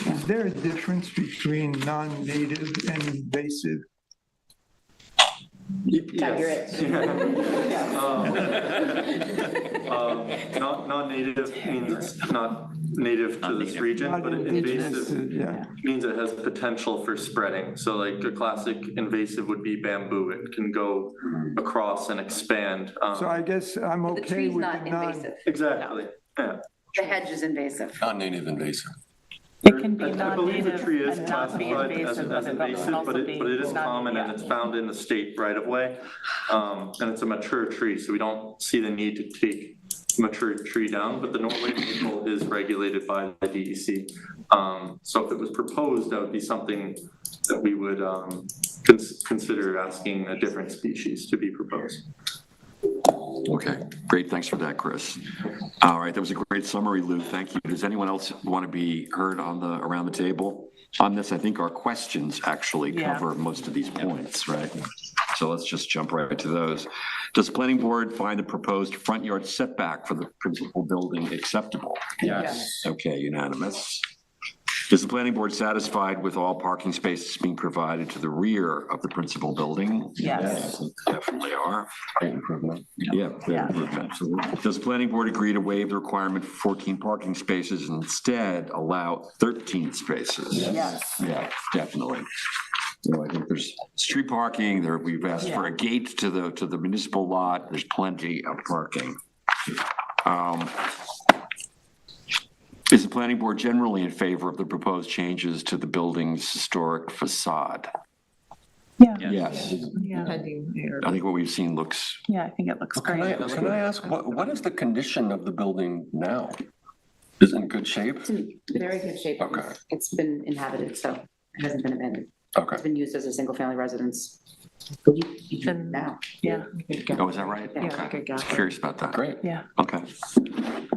Is there a difference between non-native and invasive? Yes. Non-native means it's not native to this region, but invasive means it has potential for spreading. So like a classic invasive would be bamboo. It can go across and expand. So I guess I'm The okay tree's with not the invasive. Exactly, yeah. The hedge is invasive. Non-native invasive. It can be I believe the non-native tree is and not be classified as invasive, but it invasive, can but also be. it is common and it's found in the state right of way. And it's a mature tree, so we don't see the need to take a mature tree down, but the Norway maple is regulated by the DEC. So if it was proposed, that would be something that we would consider asking a different species to be proposed. Okay, great. Thanks for that, Chris. All right, that was a great summary, Lou. Thank you. Does anyone else want to be heard around the table on this? I think our questions actually cover most of these points, right? So let's just jump right to those. Does the planning board find the proposed front yard setback for the principal building acceptable? Yes. Okay, unanimous. Is the planning board satisfied with all parking spaces being provided to the rear of the principal building? Yes. Definitely are. Improvement. Yeah. Absolutely. Does the planning board agree to waive the requirement for 14 parking spaces and instead allow 13 spaces? Yes. Yeah, definitely. I think there's street parking there. We've asked for a gate to the municipal lot. There's plenty of parking. Is the planning board generally in favor of the proposed changes to the building's historic facade? Yeah. Yes. Yeah. I think what we've seen looks. Yeah, I think it looks Can great. I ask, what is the condition of the building now? Is it in good shape? It's in very good shape. Okay. It's been inhabited, so it hasn't been abandoned. Okay. It's been used as a single-family residence. Then- Now. Yeah. Oh, is that right? Yeah. Okay. Good guess. Just curious about that. Great. Yeah. Okay.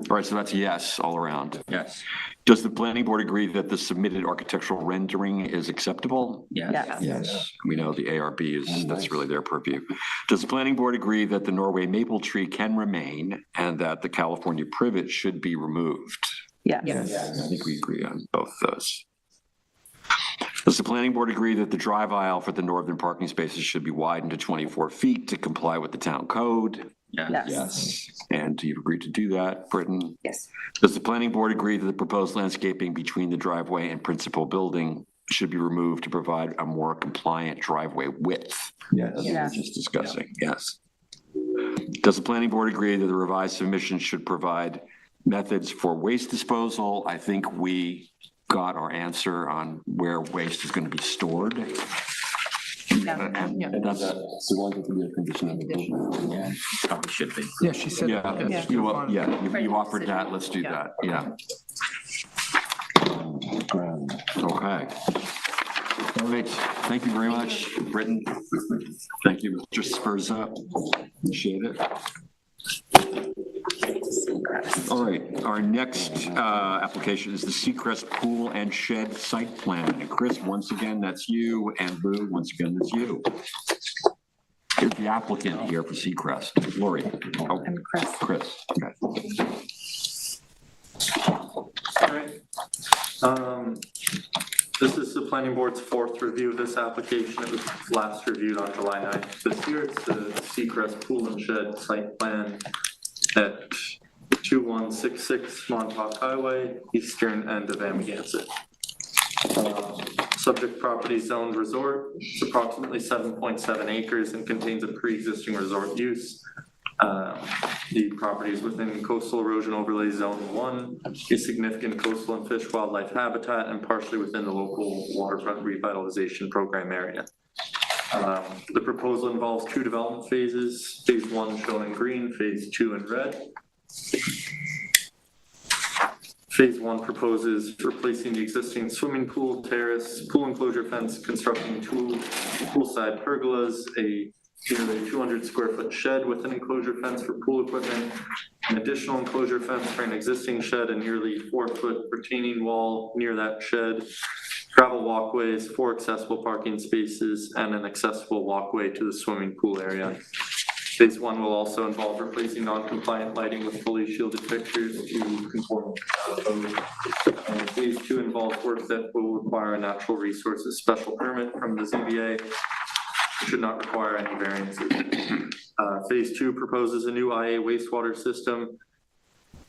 All right, so that's a yes all around. Yes. Does the planning board agree that the submitted architectural rendering is acceptable? Yes. Yes. We know the ARB that's really their purview. Does the planning board agree that the Norway maple tree can remain and that the California privet should be removed? Yes. I think we agree on both those. Does the planning board agree that the drive aisle for the northern parking spaces should be widened to 24 feet to comply with the town code? Yes. And do you agree to do that, Britton? Yes. Does the planning board agree that the proposed landscaping between the driveway and principal building should be removed to provide a more compliant driveway width? Yes. As we were just discussing, yes. Does the planning board agree that the revised submission should provide methods for waste disposal? I think we got our answer on where waste is going to be stored. And that's, We want it to be a condition of the building. yeah, probably should be. Yeah, she said. Yeah, that's you, fine. you offered that, let's do that, yeah. Ground. Okay. All right, thank you very much, Britton. Thank you, Mr. Spurza. Appreciate it. All right, our next application is the Seacrest Pool and Shed Site Plan. And Chris, once again, that's you, and Lou, once again, that's you. Here's the applicant here for Seacrest, Lori. Oh, And Chris. Chris, okay. All right. This is the planning board's fourth review of this application. It was last reviewed on July 9th this year. It's the Seacrest Pool and Shed Site Plan at 2166 Montauk Highway, eastern end of Amagansett. Subject property zoned resort. It's approximately 7.7 acres and contains a pre-existing resort use. The property is within Coastal Erosion Overlay Zone 1, a significant coastal and fish wildlife habitat, and partially within the local waterfront revitalization program area. The proposal involves two development phases, phase 1 shown in green, phase 2 in red. Phase 1 proposes replacing the existing swimming pool, terrace, pool enclosure fence, constructing two poolside pergolas, a nearly 200 square foot shed with an enclosure fence for pool equipment, an additional enclosure fence for an existing shed, a nearly 4-foot retaining wall near that shed, gravel walkways, 4 accessible parking spaces, and an accessible walkway to the swimming pool area. Phase 1 will also involve replacing non-compliant lighting with fully shielded fixtures to conform to code. And phase 2 involves work that will require a natural resources special permit from the ZBA. It should not require any variances. Phase 2 proposes a new IA wastewater system,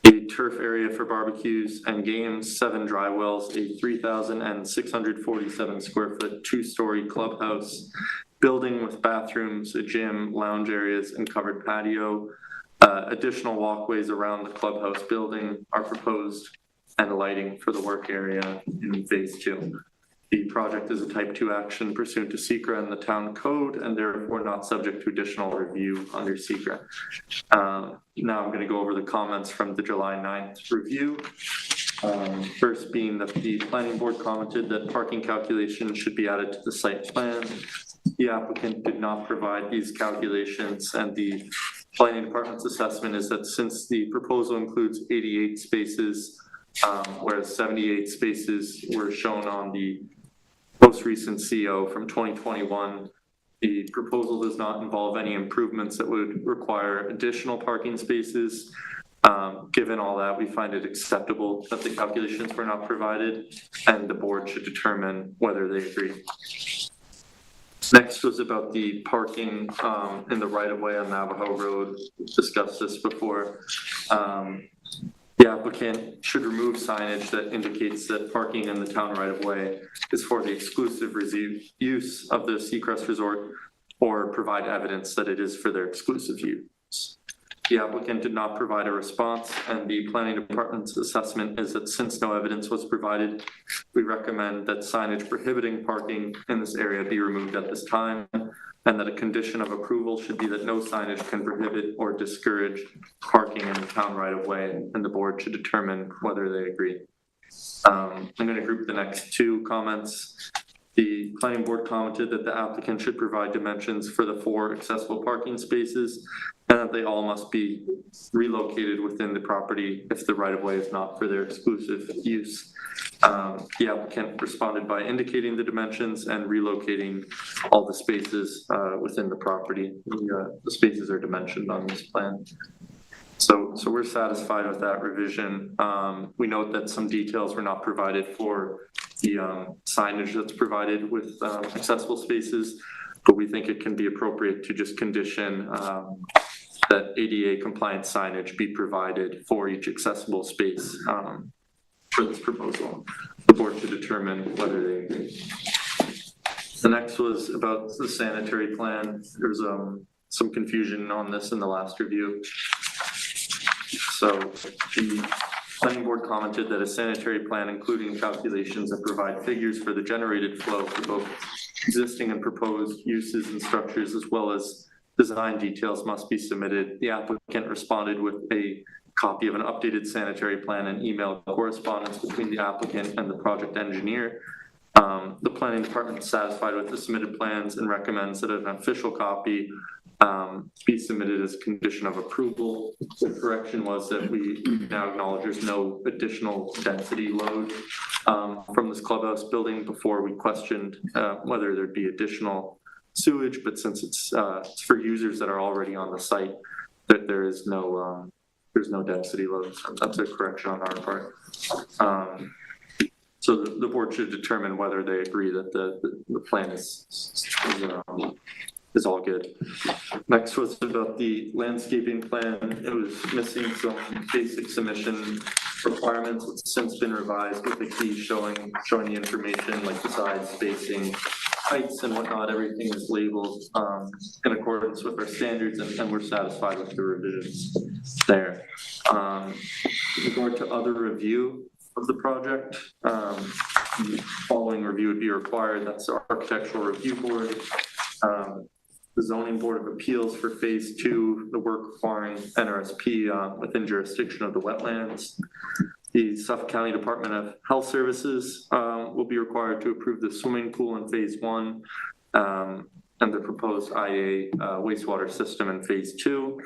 a turf area for barbecues and games, 7 dry wells, a 3,647 square foot 2-story clubhouse, building with bathrooms, a gym, lounge areas, and covered patio. Additional walkways around the clubhouse building are proposed, and lighting for the work area in phase 2. The project is a type 2 action pursuant to SECRA and the town code, and therefore not subject to additional review under SECRA. Now I'm going to go over the comments from the July 9th review. First being that the planning board commented that parking calculations should be added to the site plan. The applicant did not provide these calculations, and the planning department's assessment is that since the proposal includes 88 spaces, whereas 78 spaces were shown on the most recent CO from 2021, the proposal does not involve any improvements that would require additional parking spaces. Given all that, we find it acceptable that the calculations were not provided, and the board should determine whether they agree. Next was about the parking in the right-of-way on Navajo Road. We've discussed this before. The applicant should remove signage that indicates that parking in the town right-of-way is for the exclusive use of the Seacrest Resort, or provide evidence that it is for their exclusive use. The applicant did not provide a response, and the planning department's assessment is that since no evidence was provided, we recommend that signage prohibiting parking in this area be removed at this time, and that a condition of approval should be that no signage can prohibit or discourage parking in the town right of way, and the board should determine whether they agree. I'm going to group the next 2 comments. The planning board commented that the applicant should provide dimensions for the 4 accessible parking spaces, and that they all must be relocated within the property if the right-of-way is not for their exclusive use. The applicant responded by indicating the dimensions and relocating all the spaces within the property. The spaces are dimensioned on this plan. So we're satisfied with that revision. We note that some details were not provided for the signage that's provided with accessible spaces, but we think it can be appropriate to just condition that ADA compliant signage be provided for each accessible space for this proposal. The board should determine whether they agree. The next was about the sanitary plan. There's some confusion on this in the last review. So the planning board commented that a sanitary plan, including calculations that provide figures for the generated flow for both existing and proposed uses and structures, as well as design details, must be submitted. The applicant responded with a copy of an updated sanitary plan and email correspondence between the applicant and the project engineer. The planning department is satisfied with the submitted plans and recommends that an official copy be submitted as a condition of approval. The correction was that we now acknowledge there's no additional density load from this clubhouse building. Before we questioned whether there'd be additional sewage, but since it's for users that are already on the site, that there's no density load. So that's a correction on our part. So the board should determine whether they agree that the plan is all good. Next was about the landscaping plan. It was missing some basic submission requirements. It's since been revised with the key showing the information like the size, spacing, heights and whatnot. Everything is labeled in accordance with our standards, and we're satisfied with the revisions there. With regard to other review of the project, following review would be required. That's the Architectural Review Board, the Zoning Board of Appeals for Phase 2, the work requiring NRSP within jurisdiction of the wetlands. The Suffolk County Department of Health Services will be required to approve the swimming pool in Phase 1 and the proposed IA wastewater system in Phase 2.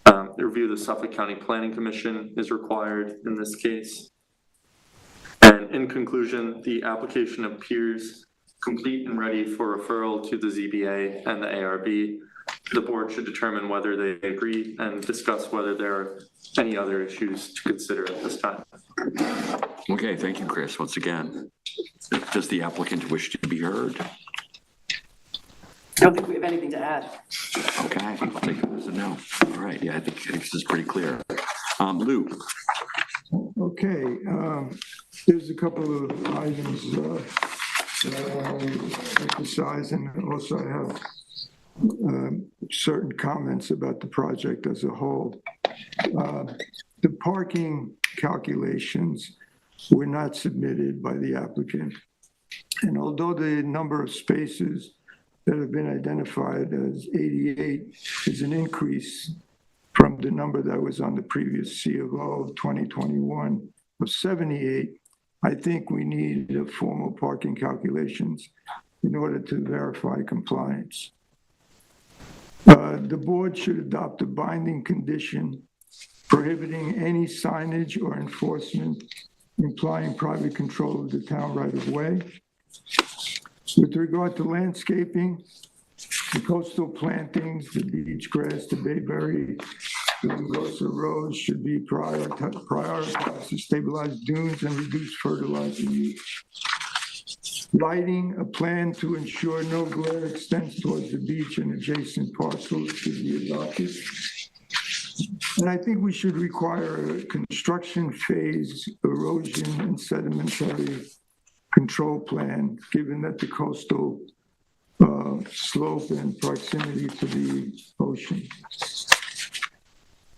The review of the Suffolk County Planning Commission is required in this case. And in conclusion, the application appears complete and ready for referral to the ZBA and the ARB. The board should determine whether they agree and discuss whether there are any other issues to consider at this time. Okay, thank you, Chris. Once again, does the applicant wish to be heard? I don't think we have anything to add. Okay, I'll take it as a no. All right, yeah, I think this is pretty clear. Lou. Okay, there's a couple of items that I want to emphasize, and also I have certain comments about the project as a whole. The parking calculations were not submitted by the applicant. And although the number of spaces that have been identified as 88 is an increase from the number that was on the previous C of O of 2021 of 78, I think we need formal parking calculations in order to verify compliance. The board should adopt a binding condition prohibiting any signage or enforcement implying private control of the town right of way. With regard to landscaping, the coastal plantings, the beach grass, the bayberry, the Rosa rose should be prioritized to stabilize dunes and reduce fertilizer use. Lighting, a plan to ensure no glare extends towards the beach and adjacent parcels should be adopted. And I think we should require a construction phase erosion and sedimentary control plan, given that the coastal slope and proximity to the ocean.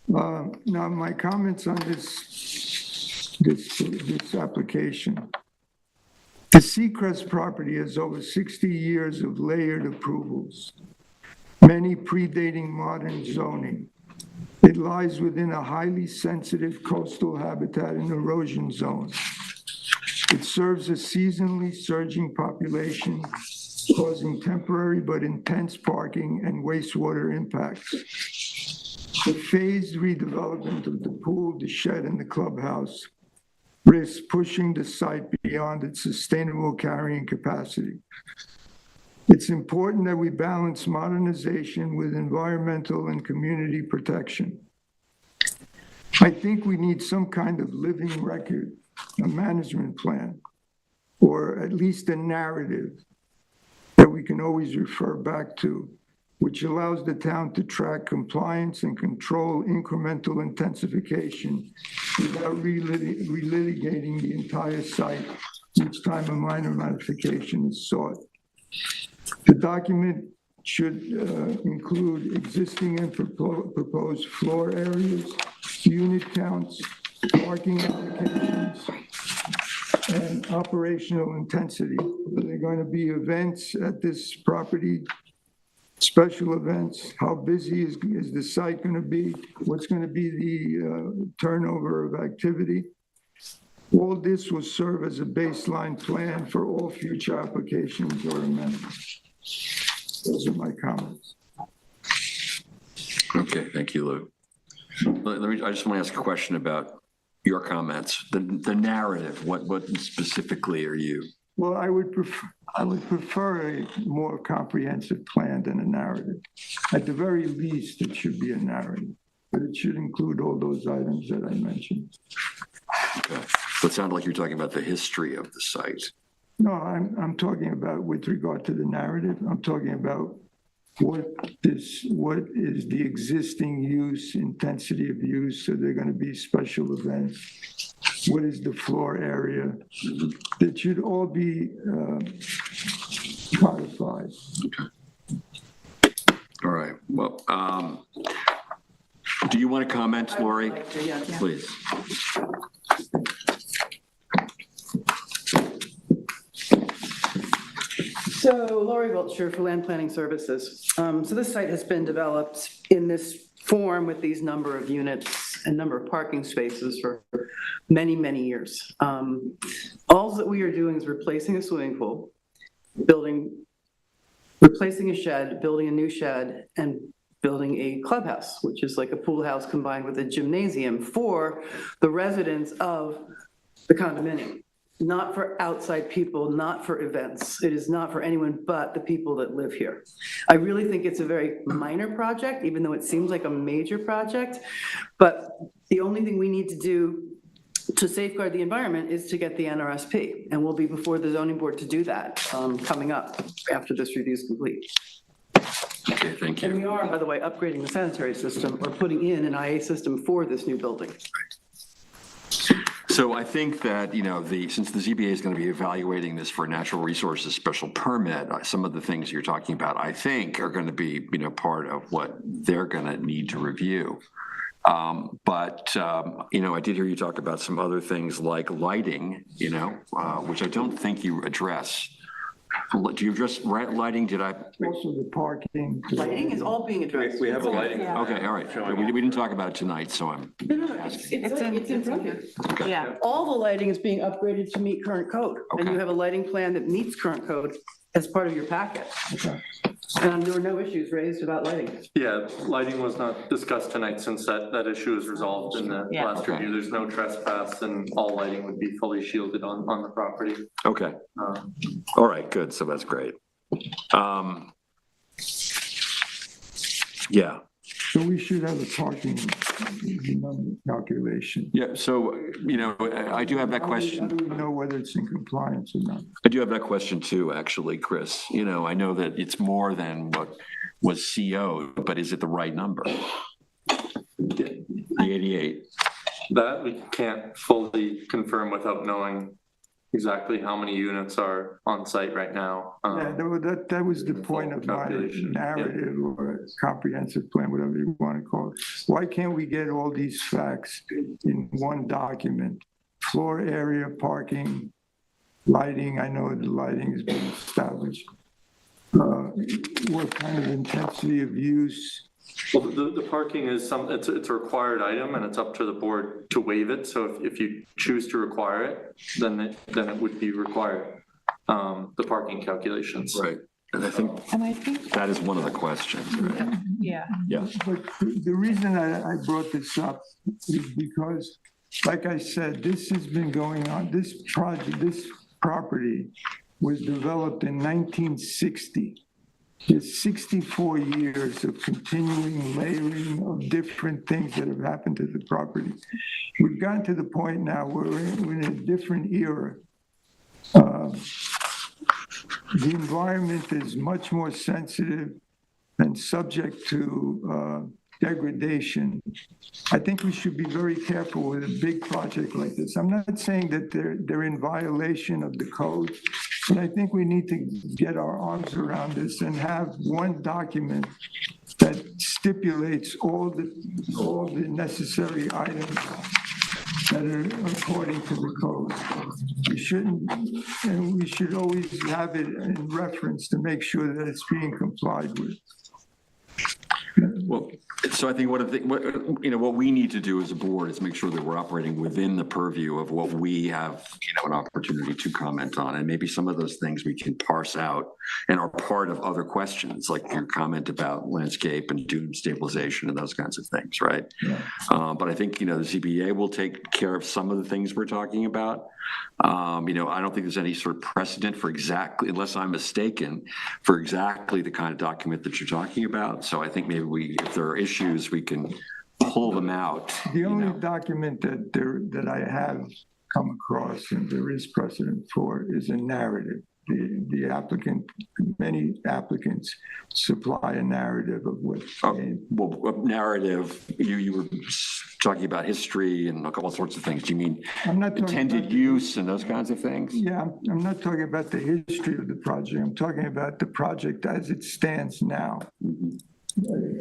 Now, my comments on this application. The Seacrest property has over 60 years of layered approvals, many predating modern zoning. It lies within a highly sensitive coastal habitat and erosion zone. It serves a seasonally surging population, causing temporary but intense parking and wastewater impacts. The phased redevelopment of the pool, the shed, and the clubhouse risks pushing the site beyond its sustainable carrying capacity. It's important that we balance modernization with environmental and community protection. I think we need some kind of living record, a management plan, or at least a narrative that we can always refer back to, which allows the town to track compliance and control incremental intensification without relitigating the entire site each time a minor modification is sought. The document should include existing and proposed floor areas, unit counts, parking allocations, and operational intensity. Are there going to be events at this property? Special events? How busy is the site going to be? What's going to be the turnover of activity? All this will serve as a baseline plan for all future applications or amendments. Those are my comments. Okay, thank you, Lou. I just want to ask a question about your comments, the narrative. What specifically are you? Well, I would prefer a more comprehensive plan than a narrative. At the very least, it should be a narrative, but it should include all those items that I mentioned. Okay. So it sounded like you're talking about the history of the site. No, I'm talking about with regard to the narrative. I'm talking about what is the existing use, intensity of use. So they're going to be special events. What is the floor area? That should all be codified. Okay. All right. Well, do you want to comment, Lori? Yes. Please. So Lori Wiltshire for Land Planning Services. So this site has been developed in this form with these number of units and number of parking spaces for many, many years. All that we are doing is replacing a swimming pool, replacing a shed, building a new shed, and building a clubhouse, which is like a pool house combined with a gymnasium for the residents of the condominium. Not for outside people, not for events. It is not for anyone but the people that live here. I really think it's a very minor project, even though it seems like a major project. But the only thing we need to do to safeguard the environment is to get the NRSP. And we'll be before the zoning board to do that coming up after this review is complete. Okay, thank you. And we are, by the way, upgrading the sanitary system or putting in an IA system for this new building. So I think that, since the ZBA is going to be evaluating this for a natural resources special permit, some of the things you're talking about, I think, are going to be, part of what they're going to need to review. But I did hear you talk about some other things like lighting, which I don't think you address. Do you address lighting? Did I? Also the parking. Lighting is all being addressed. We have a lighting. Okay, all right. We didn't talk about it tonight, so I'm. No, it's in front of you. Okay. Yeah. All the lighting is being upgraded to meet current code. And you Okay. have a lighting plan that meets current code as part of your packet. Okay. There were no issues raised about lighting. Yeah, lighting was not discussed tonight since that issue is resolved in the Yeah. last Okay. review. There's no trespass and all lighting would be fully shielded on the property. Okay. All right, good. So that's great. Yeah. So we should have a parking calculation. Yeah. So, I do have that How question. do we know whether it's in compliance or not? I do have that question too, actually, Chris. I know that it's more than what was CO'd, but is it the right number? The 88. That we can't fully confirm without knowing exactly how many units are on site right now. Yeah, that was the point of my Calculation, yeah. narrative or comprehensive plan, whatever you want to call it. Why can't we get all these facts in one document? Floor area, parking, lighting, I know the lighting has been established. What kind of intensity of use? Well, the parking is it's a required item and it's up to the board to waive it. So if you choose to require it, then it would be required, the parking calculations. Right. And I think that is one of the questions, right? Yeah. Yeah. But the reason I brought this up is because, like I said, this has been going on, this property was developed in 1960. There's 64 years of continuing layering of different things that have happened to the property. We've gotten to the point now where we're in a different era. The environment is much more sensitive and subject to degradation. I think we should be very careful with a big project like this. I'm not saying that they're in violation of the code, but I think we need to get our arms around this and have one document that stipulates all the necessary items that are according to the code. We shouldn't, and we should always have it in reference to make sure that it's being complied with. Well, so I think what we need to do as a board is make sure that we're operating within the purview of what we have, an opportunity to comment on. And maybe some of those things we can parse out and are part of other questions, like your comment about landscape and dune stabilization and those kinds of things, right? Yeah. But I think, the ZBA will take care of some of the things we're talking about. I don't think there's any sort of precedent for exactly, unless I'm mistaken, for exactly the kind of document that you're talking about. So I think maybe if there are issues, we can pull them out. The only document that I have come across, and there is precedent for, is a narrative. The applicant, many applicants supply a narrative of what. Narrative, you were talking about history and all sorts of things. Do you mean I'm not intended use and those kinds of things? Yeah, I'm not talking about the history of the project. I'm talking about the project as it stands now.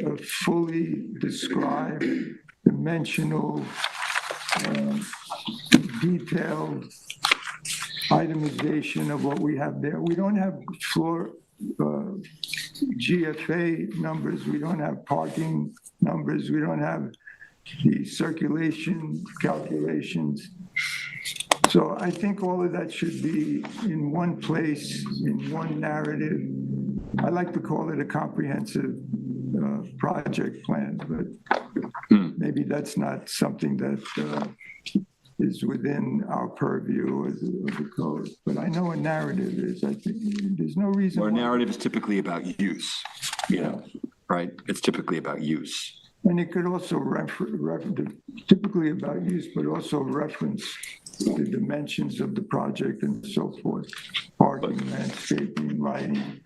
A fully described, dimensional, detailed itemization of what we have there. We don't have floor GFA numbers. We don't have parking numbers. We don't have the circulation calculations. So I think all of that should be in one place, in one narrative. I like to call it a comprehensive project plan, but maybe that's not something that is within our purview of the code. But I know a narrative is. I think there's no reason. Well, a narrative is typically about use, right? It's typically about use. And it could also typically about use, but also reference the dimensions of the project and so forth, parking, landscaping, lighting.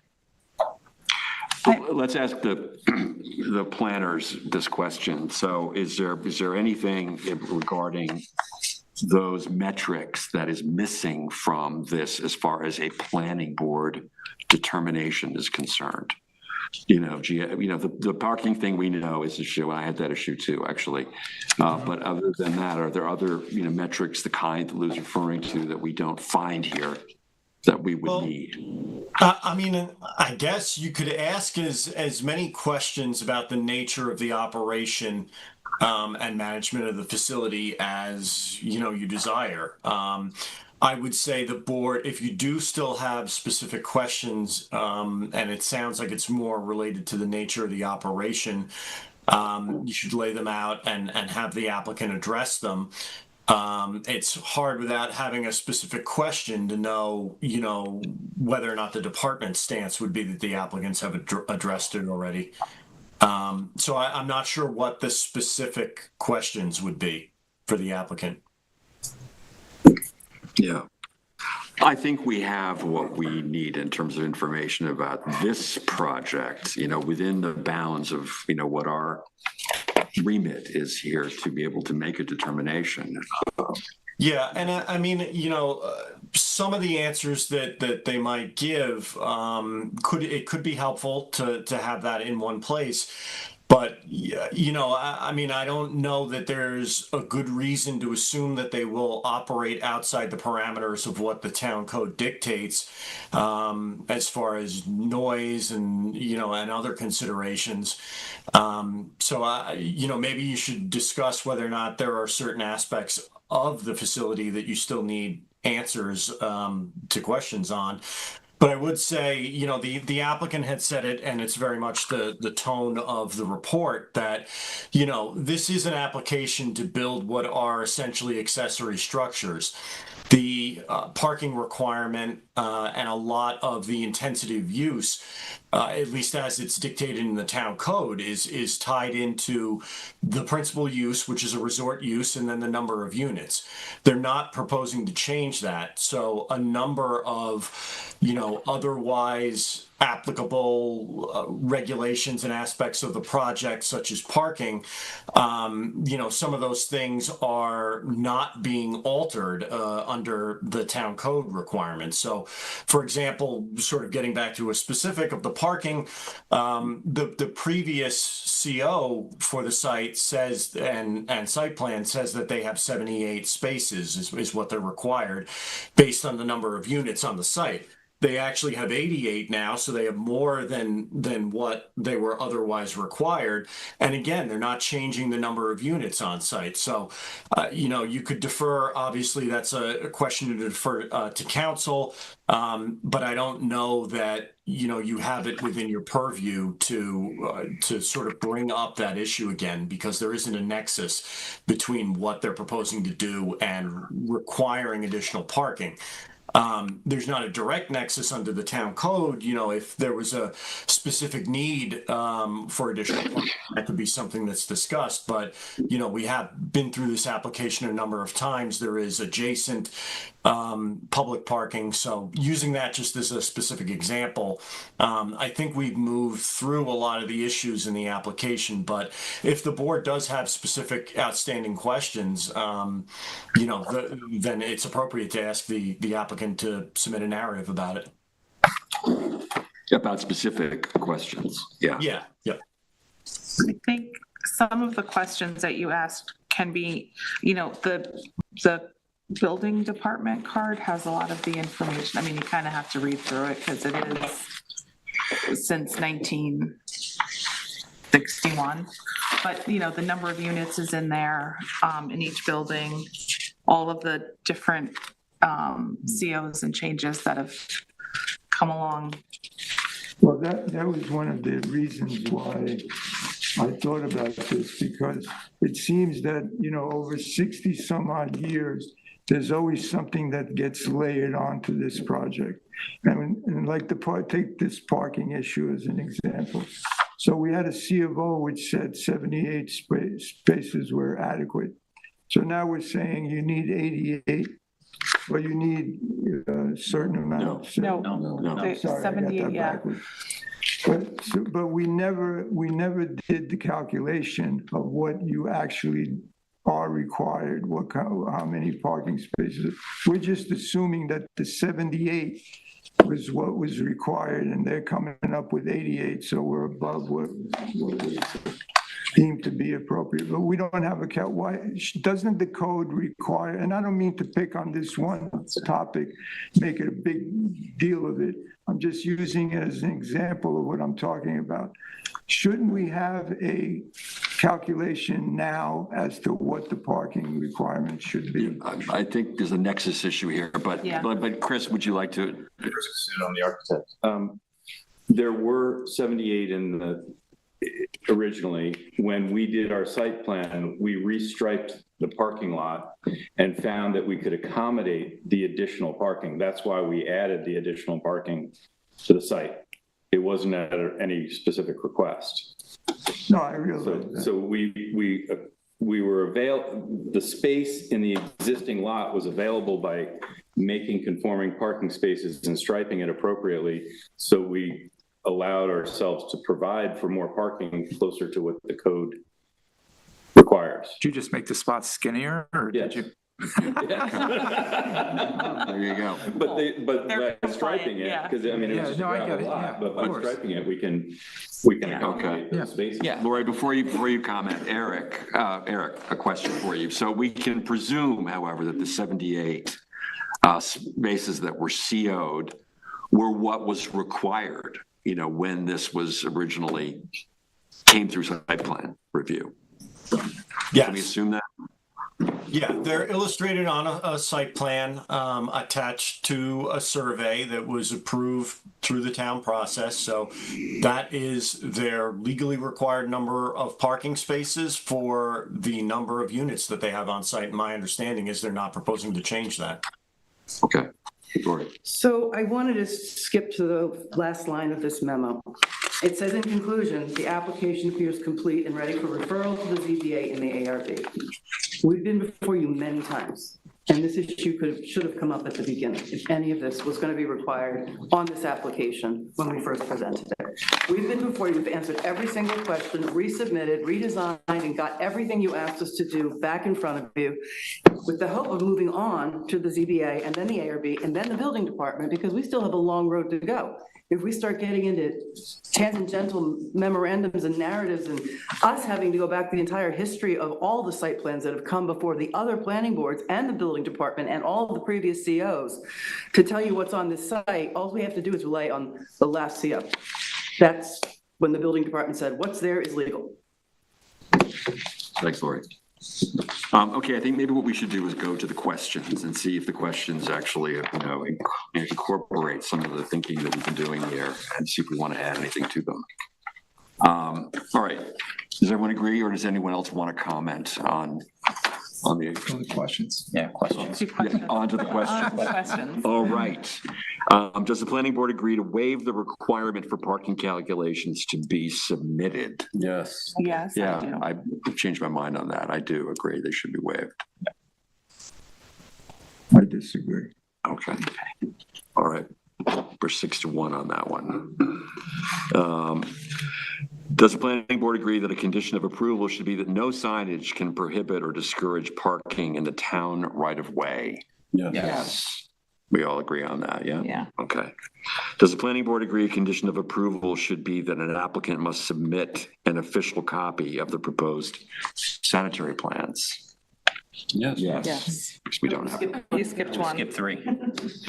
Let's ask the planners this question. So is there anything regarding those metrics that is missing from this as far as a planning board determination is concerned? The parking thing we know is an issue. I had that issue too, actually. But other than that, are there other metrics, the kind that Lou's referring to, that we don't find here that we would need? I guess you could ask as many questions about the nature of the operation and management of the facility as you desire. I would say the board, if you do still have specific questions, and it sounds like it's more related to the nature of the operation, you should lay them out and have the applicant address them. It's hard without having a specific question to know, whether or not the department's stance would be that the applicants have addressed it already. So I'm not sure what the specific questions would be for the applicant. Yeah. I think we have what we need in terms of information about this project, within the bounds of, what our remit is here to be able to make a determination. Yeah, and some of the answers that they might give could be helpful to have that in one place. But, I don't know that there's a good reason to assume that they will operate outside the parameters of what the town code dictates as far as noise and, and other considerations. So, maybe you should discuss whether or not there are certain aspects of the facility that you still need answers to questions on. But I would say, the applicant had said it, and it's very much the tone of the report that, this is an application to build what are essentially accessory structures. The parking requirement and a lot of the intensity of use, at least as it's dictated in the town code, is tied into the principal use, which is a resort use, and then the number of units. They're not proposing to change that. So a number of, otherwise applicable regulations and aspects of the project, such as parking, some of those things are not being altered under the town code requirements. So, for example, sort of getting back to a specific of the parking, the previous CO for the site says, and site plan says that they have 78 spaces is what they're required based on the number of units on the site. They actually have 88 now, so they have more than what they were otherwise required. And again, they're not changing the number of units on site. So, you could defer. Obviously, that's a question to defer to council. But I don't know that you have it within your purview to sort of bring up that issue again, because there isn't a nexus between what they're proposing to do and requiring additional parking. There's not a direct nexus under the town code. If there was a specific need for additional parking, that could be something that's discussed. But, we have been through this application a number of times. There is adjacent public parking. So using that just as a specific example, I think we've moved through a lot of the issues in the application. But if the board does have specific outstanding questions, then it's appropriate to ask the applicant to submit a narrative about it. About specific questions. Yeah. Yeah. I think some of the questions that you asked can be, the building department card has a lot of the information. I mean, you kind of have to read through it because it is since 1961. But, the number of units is in there in each building, all of the different COs and changes that have come along. Well, that was one of the reasons why I thought about this, because it seems that, over 60 some odd years, there's always something that gets layered onto this project. And like take this parking issue as an example. So we had a C of O which said 78 spaces were adequate. So now we're saying you need 88. Well, you need a certain amount. No. Sorry, 78, I got that backwards. But we never did the calculation of what you actually are required, how many parking spaces. We're just assuming that the 78 was what was required, and they're coming up with 88, so we're above what we deemed to be appropriate. But we don't have a count. Why doesn't the code require, and I don't mean to pick on this one topic, make it a big deal of it. I'm just using it as an example of what I'm talking about. Shouldn't we have a calculation now as to what the parking requirements should be? I think there's a nexus issue here, but Chris, would you like to? On the architect. There were 78 originally. When we did our site plan, we restriped the parking lot and found that we could accommodate the additional parking. That's why we added the additional parking to the site. It wasn't at any specific request. No, I realize that. So we were the space in the existing lot was available by making conforming parking spaces and striping it appropriately. So we allowed ourselves to provide for more parking closer to what the code requires. Did you just make the spot skinnier, or Yes. did you? There you go. But by striping it, because I mean, it's just I get a it. lot, Yeah, but of by course. striping it, we can accommodate those spaces. Yeah, Lori, before you comment, Eric, a question for you. So we can presume, however, that the 78 spaces that were CO'd were what was required, when this was originally came through site plan review. Yes. Can we assume that? Yeah, they're illustrated on a site plan attached to a survey that was approved through the town process. So that is their legally required number of parking spaces for the number of units that they have on site. And my understanding is they're not proposing to change that. Okay. So I wanted to skip to the last line of this memo. It says in conclusion, the application appears complete and ready for referral to the ZBA and the ARB. We've been before you many times. And this issue should have come up at the beginning, if any of this was going to be required on this application when we first presented it. We've been before you, we've answered every single question, resubmitted, redesigned, and got everything you asked us to do back in front of you with the hope of moving on to the ZBA and then the ARB and then the building department, because we still have a long road to go. If we start getting into tangential memorandums and narratives and us having to go back the entire history of all the site plans that have come before the other planning boards and the building department and all of the previous COs to tell you what's on this site, all we have to do is rely on the last CO. That's when the building department said, what's there is legal. Thanks, Lori. Okay, I think maybe what we should do is go to the questions and see if the questions actually, incorporate some of the thinking that we've been doing here and see if we want to add anything to them. All right, does everyone agree, or does anyone else want to comment on the questions? Yeah, questions. Yeah, on to the questions. All right. Does the planning board agree to waive the requirement for parking calculations to be submitted? Yes. Yes, I Yeah, do. I changed my mind on that. I do agree they should be waived. I disagree. Okay. All right. We're 6-1 on that one. Does the planning board agree that a condition of approval should be that no signage can prohibit or discourage parking in the town right of way? Yes. We all agree on that, yeah? Yeah. Okay. Does the planning board agree a condition of approval should be that an applicant must submit an official copy of the proposed sanitary plans? Yes. Yes. Because we don't have it. You skipped one. Skip 3.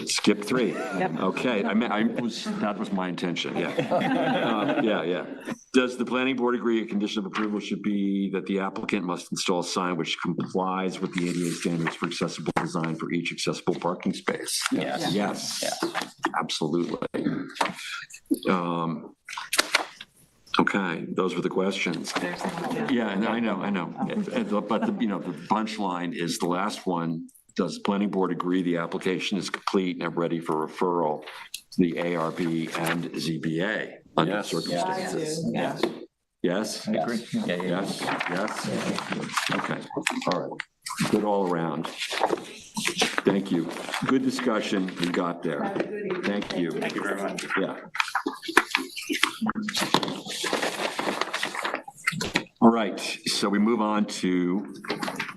Skip 3. Yep. Okay, that was my intention, yeah. Yeah. Does the planning board agree a condition of approval should be that the applicant must install a sign which complies with the ADA standards for accessible design for each accessible parking space? Yes. Yes, absolutely. Okay, those were the questions. Yeah, and I know. But the punchline is the last one. Does the planning board agree the application is complete and ready for referral to the ARB and ZBA under Yes. circumstances? Yes. Yes? I agree. Yeah. Yes. Okay, all right. Good all around. Thank you. Good discussion. We got there. Thank you. Thank you very much. Yeah. All right, so we move on to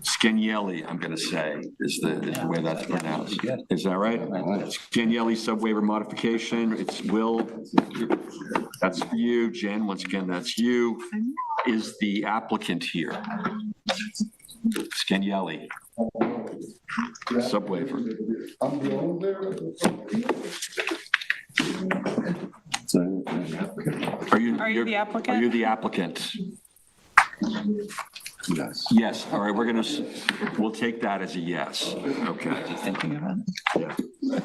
Scanielli, I'm going to say, is the way that's pronounced. Is that right? Scanielli sub-waiver modification. It's Will. That's for you. Jen, once again, that's you. Is the applicant here? Scanielli. Sub-waiver. Are you the applicant? Are you the applicant? Yes. Yes, all right, we'll take that as a yes. Okay. Thinking about it. Yeah.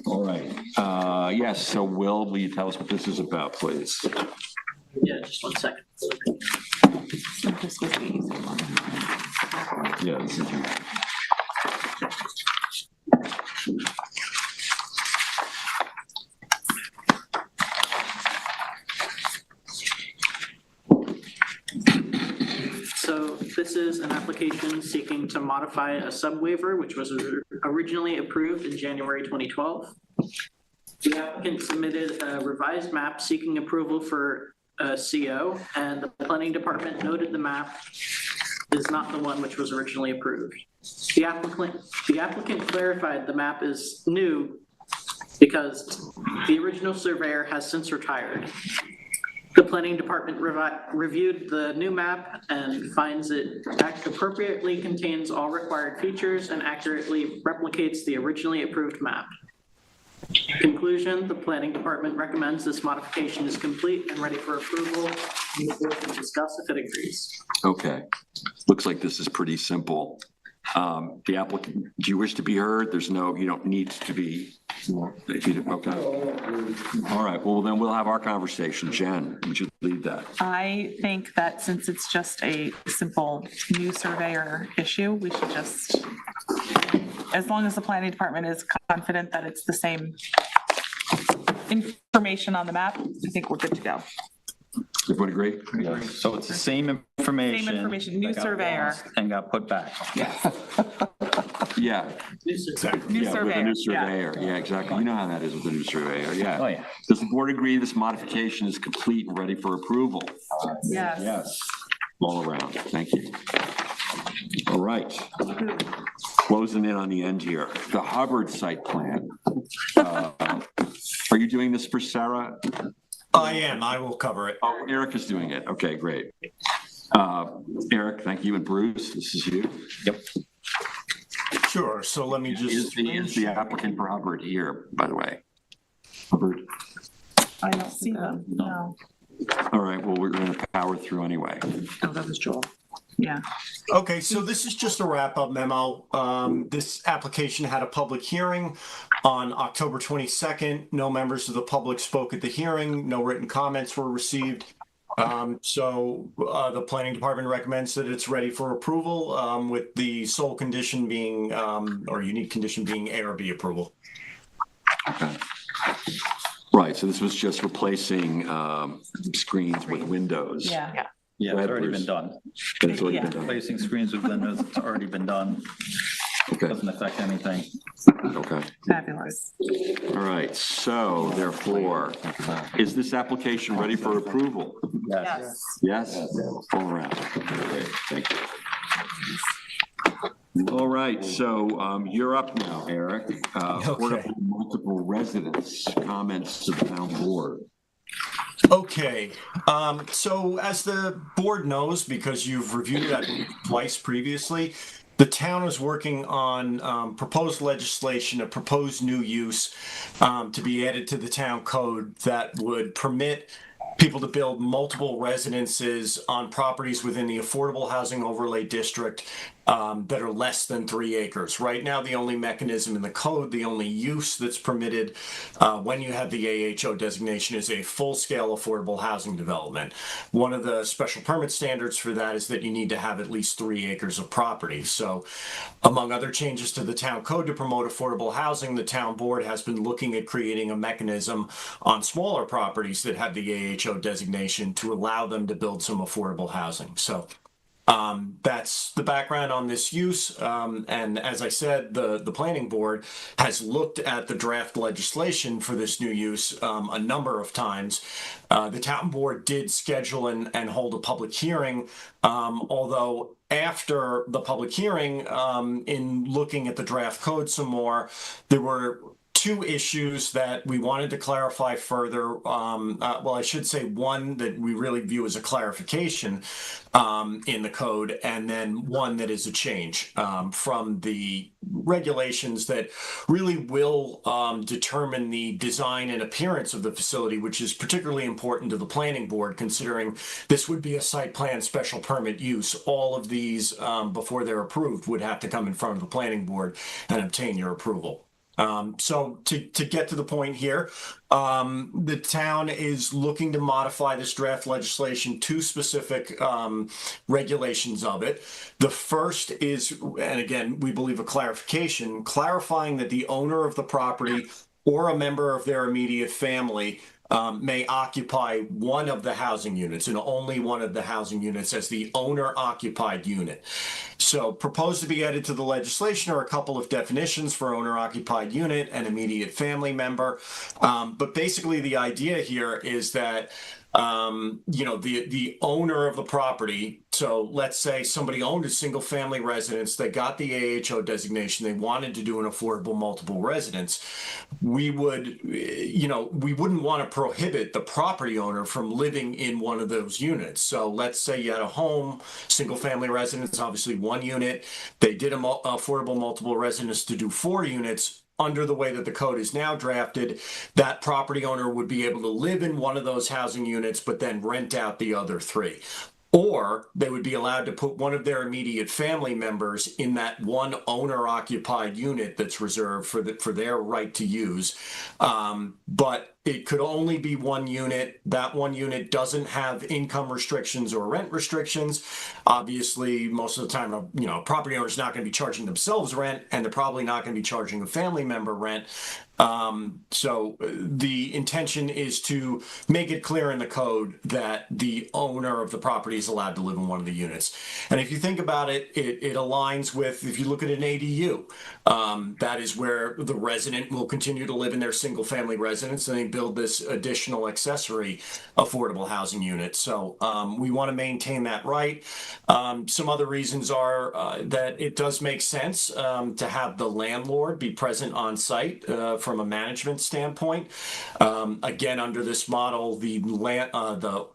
All right. Yes, so will you tell us what this is about, please? Yeah, just 1 second. This was the easy one. Yeah, this is. So this is an application seeking to modify a sub-waiver, which was originally approved in January 2012. The applicant submitted a revised map seeking approval for a CO, and the planning department noted the map is not the one which was originally approved. The applicant clarified the map is new because the original surveyor has since retired. The planning department reviewed the new map and finds it appropriately contains all required features and accurately replicates the originally approved map. Conclusion, the planning department recommends this modification is complete and ready for approval. The board can discuss if it agrees. Okay, looks like this is pretty simple. The applicant, do you wish to be heard? You don't need to be. Okay. All right, well, then we'll have our conversation. Jen, would you lead that? I think that since it's just a simple new surveyor issue, we should just, as long as the planning department is confident that it's the same information on the map, I think we're good to go. Everyone agree? So it's the same information. Same information, new that got surveyor. lost and got put back. Yeah, Yeah, Exactly. New yeah, with a new surveyor, surveyor. Yeah, exactly. You know how that is with a new surveyor, yeah. Oh, yeah. Does the board agree this modification is complete and ready for approval? Yes. Yes, all around. Thank you. All right. Closing in on the end here. The Hubbard site plan. Are you doing this for Sarah? I am. I will cover it. Oh, Eric is doing it. Okay, great. Eric, thank you. And Bruce, this is you. Yep. Sure. So let me just. Is the applicant for Hubbard here, by the way? Hubbard. I don't see them, no. All right, well, we're going to power through anyway. Oh, that was Joel. Yeah. Okay, so this is just a wrap-up memo. This application had a public hearing on October 22nd. No members of the public spoke at the hearing. No written comments were received. So the planning department recommends that it's ready for approval, with the sole condition being, or unique condition being ARB approval. Okay. Right, so this was just replacing screens with windows. Yeah. Yeah, Go it's ahead, already Bruce. been done. It's already been done. Replacing screens with windows, it's already been done. Okay, Doesn't affect anything. okay. Fabulous. All right, so therefore, is this application ready for approval? Yes. Yes? All around. Great, thank you. All right, so you're up now, Eric. Portable multiple residence comments to the town board. Okay, so as the board knows, because you've reviewed it twice previously, the town is working on proposed legislation, a proposed new use to be added to the town code that would permit people to build multiple residences on properties within the affordable housing overlay district that are less than 3 acres. Right now, the only mechanism in the code, the only use that's permitted when you have the AHO designation is a full-scale affordable housing development. One of the special permit standards for that is that you need to have at least 3 acres of property. So among other changes to the town code to promote affordable housing, the town board has been looking at creating a mechanism on smaller properties that have the AHO designation to allow them to build some affordable housing. So that's the background on this use. And as I said, the planning board has looked at the draft legislation for this new use a number of times. The town board did schedule and hold a public hearing, although after the public hearing, in looking at the draft code some more, there were 2 issues that we wanted to clarify further. Well, I should say one that we really view as a clarification in the code, and then one that is a change from the regulations that really will determine the design and appearance of the facility, which is particularly important to the planning board, considering this would be a site plan special permit use. All of these, before they're approved, would have to come in front of the planning board and obtain your approval. So to get to the point here, the town is looking to modify this draft legislation, 2 specific regulations of it. The first is, and again, we believe a clarification, clarifying that the owner of the property or a member of their immediate family may occupy one of the housing units, and only one of the housing units as the owner-occupied unit. So proposed to be added to the legislation are a couple of definitions for owner-occupied unit and immediate family member. But basically the idea here is that the owner of the property, so let's say somebody owned a single family residence, they got the AHO designation, they wanted to do an affordable multiple residence, we wouldn't want to prohibit the property owner from living in one of those units. So let's say you had a home, single family residence, obviously 1 unit, they did an affordable multiple residence to do 4 units. Under the way that the code is now drafted, that property owner would be able to live in one of those housing units, but then rent out the other 3. Or they would be allowed to put one of their immediate family members in that one owner-occupied unit that's reserved for their right to use. But it could only be one unit. That one unit doesn't have income restrictions or rent restrictions. Obviously, most of the time, a property owner is not going to be charging themselves rent, and they're probably not going to be charging a family member rent. So the intention is to make it clear in the code that the owner of the property is allowed to live in one of the units. And if you think about it, it aligns with, if you look at an ADU, that is where the resident will continue to live in their single family residence, and they build this additional accessory affordable housing unit. So we want to maintain that right. Some other reasons are that it does make sense to have the landlord be present on site from a management standpoint. Again, under this model, the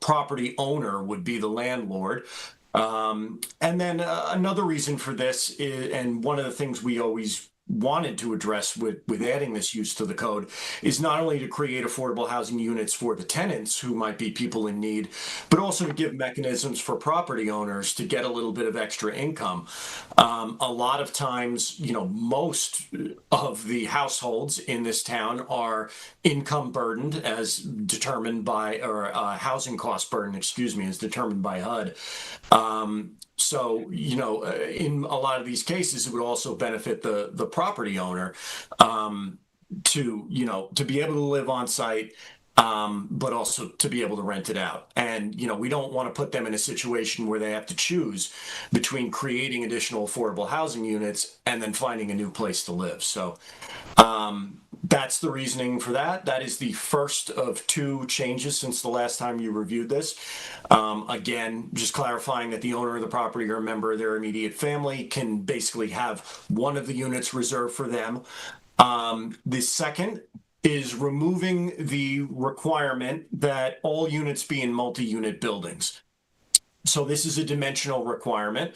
property owner would be the landlord. And then another reason for this is, and one of the things we always wanted to address with adding this use to the code, is not only to create affordable housing units for the tenants who might be people in need, but also to give mechanisms for property owners to get a little bit of extra income. A lot of times, most of the households in this town are income burdened as determined by, or housing cost burden, as determined by HUD. So, in a lot of these cases, it would also benefit the property owner to be able to live on site, but also to be able to rent it out. And, we don't want to put them in a situation where they have to choose between creating additional affordable housing units and then finding a new place to live. So that's the reasoning for that. That is the first of two changes since the last time you reviewed this. Again, just clarifying that the owner of the property or a member of their immediate family can basically have one of the units reserved for them. The second is removing the requirement that all units be in multi-unit buildings. So this is a dimensional requirement.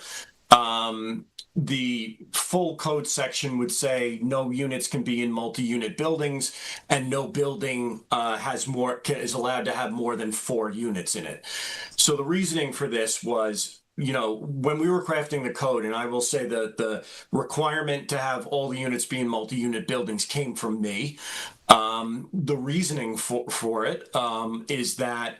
The full code section would say no units can be in multi-unit buildings, and no building is allowed to have more than 4 units in it. So the reasoning for this was, when we were crafting the code, and I will say that the requirement to have all the units be in multi-unit buildings came from me. The reasoning for it is that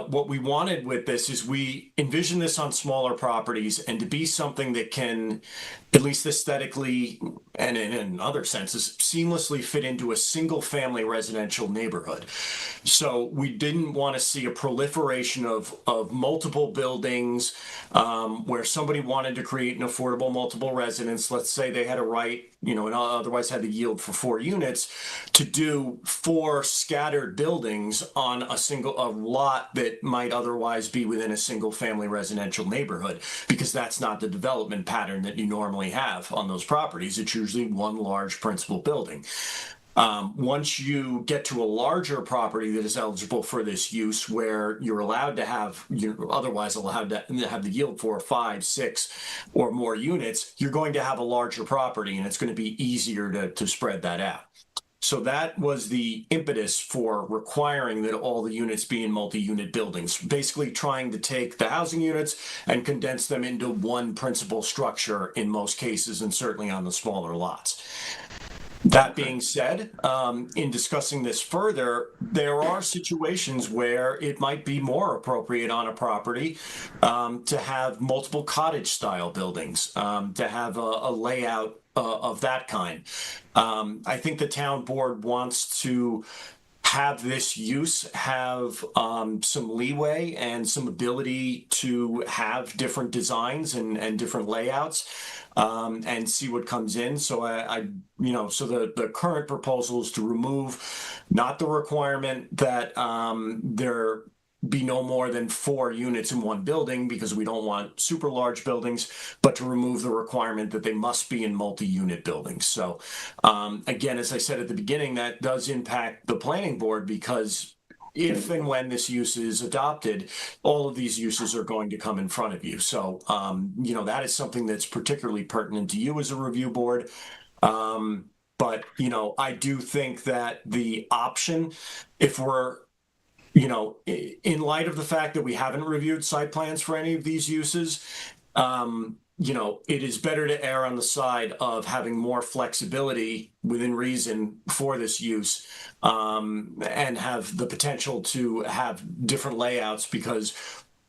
what we wanted with this is we envision this on smaller properties and to be something that can, at least aesthetically and in other senses, seamlessly fit into a single family residential neighborhood. So we didn't want to see a proliferation of multiple buildings where somebody wanted to create an affordable multiple residence. Let's say they had a right, and otherwise had the yield for 4 units, to do 4 scattered buildings on a lot that might otherwise be within a single family residential neighborhood, because that's not the development pattern that you normally have on those properties. It's usually one large principal building. Once you get to a larger property that is eligible for this use, where you're otherwise allowed to have the yield for 5, 6 or more units, you're going to have a larger property, and it's going to be easier to spread that out. So that was the impetus for requiring that all the units be in multi-unit buildings, basically trying to take the housing units and condense them into one principal structure in most cases, and certainly on the smaller lots. That being said, in discussing this further, there are situations where it might be more appropriate on a property to have multiple cottage-style buildings, to have a layout of that kind. I think the town board wants to have this use have some leeway and some ability to have different designs and different layouts, and see what comes in. So so the current proposal is to remove not the requirement that there be no more than 4 units in one building, because we don't want super large buildings, but to remove the requirement that they must be in multi-unit buildings. So again, as I said at the beginning, that does impact the planning board, because if and when this use is adopted, all of these uses are going to come in front of you. So, that is something that's particularly pertinent to you as a review board. But, I do think that the option, if we're, in light of the fact that we haven't reviewed site plans for any of these uses, it is better to err on the side of having more flexibility within reason for this use, and have the potential to have different layouts because,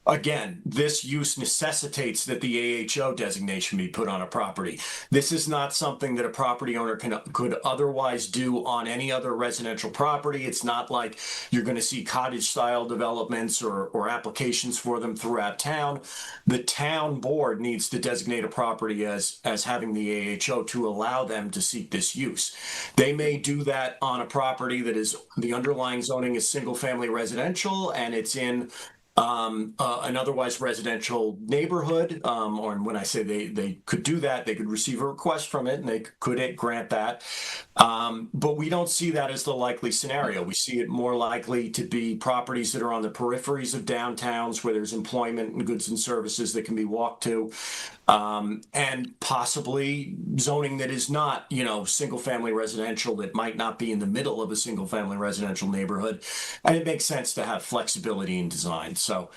again, this use necessitates that the AHO designation be put on a property. This is not something that a property owner could otherwise do on any other residential property. It's not like you're going to see cottage-style developments or applications for them throughout town. The town board needs to designate a property as having the AHO to allow them to seek this use. They may do that on a property that is, the underlying zoning is single-family residential, and it's in an otherwise residential neighborhood, or when I say they could do that, they could receive a request from it and they could grant that. But we don't see that as the likely scenario. We see it more likely to be properties that are on the peripheries of downtowns where there's employment and goods and services that can be walked to. And possibly zoning that is not, single family residential, that might not be in the middle of a single family residential neighborhood. And it makes sense to have flexibility in design. So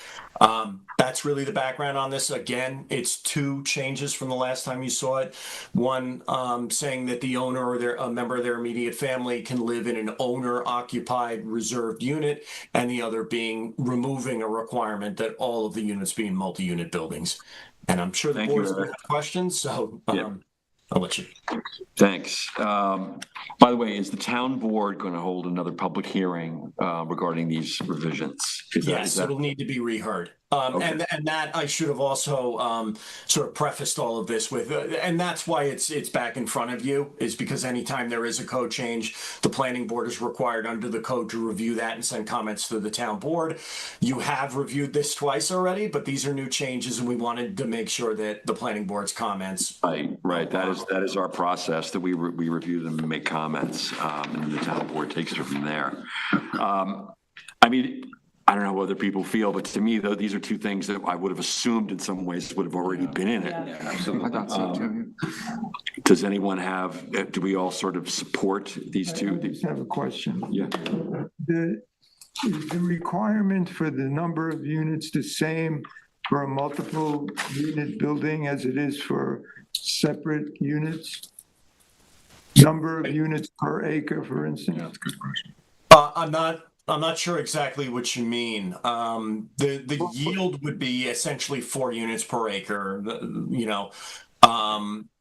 that's really the background on this. Again, it's 2 changes from the last time you saw it. One saying that the owner or a member of their immediate family can live in an owner-occupied reserved unit, and the other being removing a requirement that all of the units be in multi-unit buildings. And I'm sure the board's going to have questions, so I'll let you. Thanks. By the way, is the town board going to hold another public hearing regarding these revisions? Yes, it'll need to be reheard. And that I should have also sort of prefaced all of this with, and that's why it's back in front of you, is because anytime there is a code change, the planning board is required under the code to review that and send comments to the town board. You have reviewed this twice already, but these are new changes, and we wanted to make sure that the planning board's comments. Right. That is our process, that we review them and make comments, and the town board takes it from there. I don't know what other people feel, but to me, though, these are 2 things that I would have assumed in some ways would have already been in it. Yeah, absolutely. I thought so too. Does anyone have, do we all sort of support these 2? I just have a question. Yeah. Is the requirement for the number of units the same for a multiple unit building as it is for separate units? Number of units per acre, for instance? Yeah, that's a good question. I'm not sure exactly what you mean. The yield would be essentially 4 units per acre,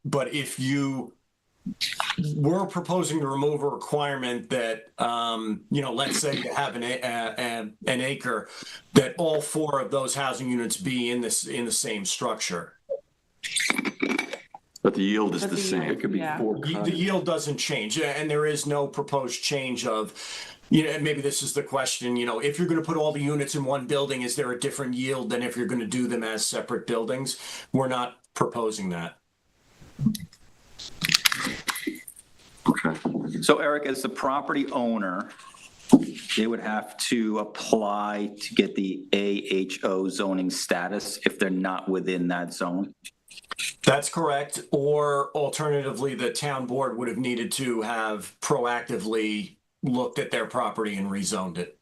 but if you were proposing to remove a requirement that, let's say you have an acre, that all 4 of those housing units be in the same structure. But the yield is the same. It could be 4. The yield doesn't change, and there is no proposed change of, and maybe this is the question, if you're going to put all the units in one building, is there a different yield than if you're going to do them as separate buildings? We're not proposing that. Okay. So Eric, as the property owner, they would have to apply to get the AHO zoning status if they're not within that zone? That's correct. Or alternatively, the town board would have needed to have proactively looked at their property and rezoned it.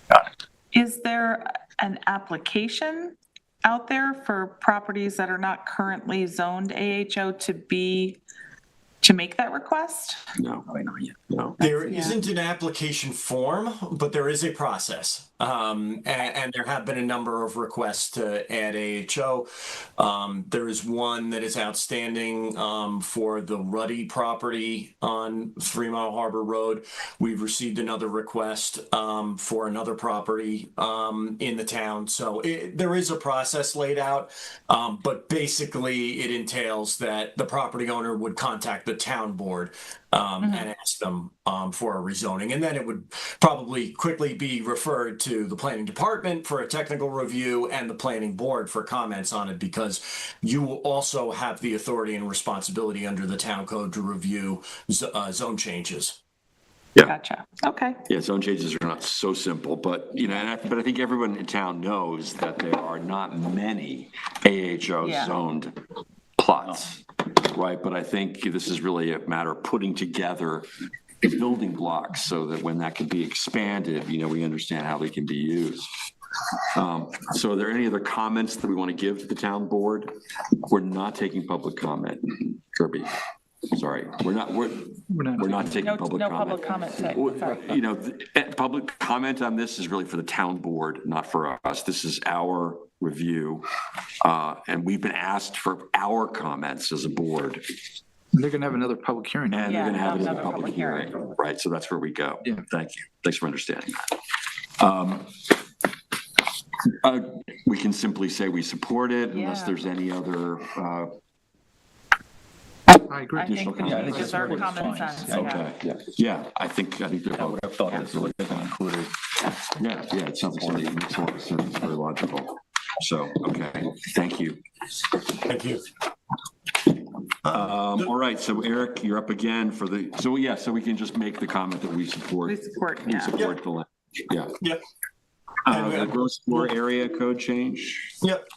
Got it. Is there an application out there for properties that are not currently zoned AHO to make that request? No, Probably not yet. no. There isn't an application form, but there is a process. And there have been a number of requests to add AHO. There is one that is outstanding for the Ruddy property on 3 Mile Harbor Road. We've received another request for another property in the town. So there is a process laid out, but basically it entails that the property owner would contact the town board and ask them for a rezoning. And then it would probably quickly be referred to the planning department for a technical review and the planning board for comments on it, because you will also have the authority and responsibility under the town code to review zone changes. Yeah. Gotcha. Okay. Yeah, zone changes are not so simple, but, but I think everyone in town knows that there are not many AHO zoned plots, right? But I think this is really a matter of putting together building blocks so that when that can be expanded, we understand how they can be used. So are there any other comments that we want to give to the town board? We're not taking public comment. Kirby, sorry, we're not taking No, public no comment. public comment today. Sorry. You know, public comment on this is really for the town board, not for us. This is our review. And we've been asked for our comments as a board. They're going to have another public hearing. And they're Yeah, going to have have another another public public hearing, right? So that's where we go. Yeah. Thank you. Thanks for understanding that. We can simply say we support it unless Yeah. there's any other, I agree. I think additional we comments. need to deserve common sense. Yeah. Okay, yeah, I think they're both. I thought this would have been included. Yeah, it sounds like it makes a lot of sense, it's very logical. So, okay, thank you. Thank you. All right, so Eric, you're up again for the, so we can just make the comment that we support. We support, We yeah. support the, yeah. Yep. The gross floor area code change? Yep.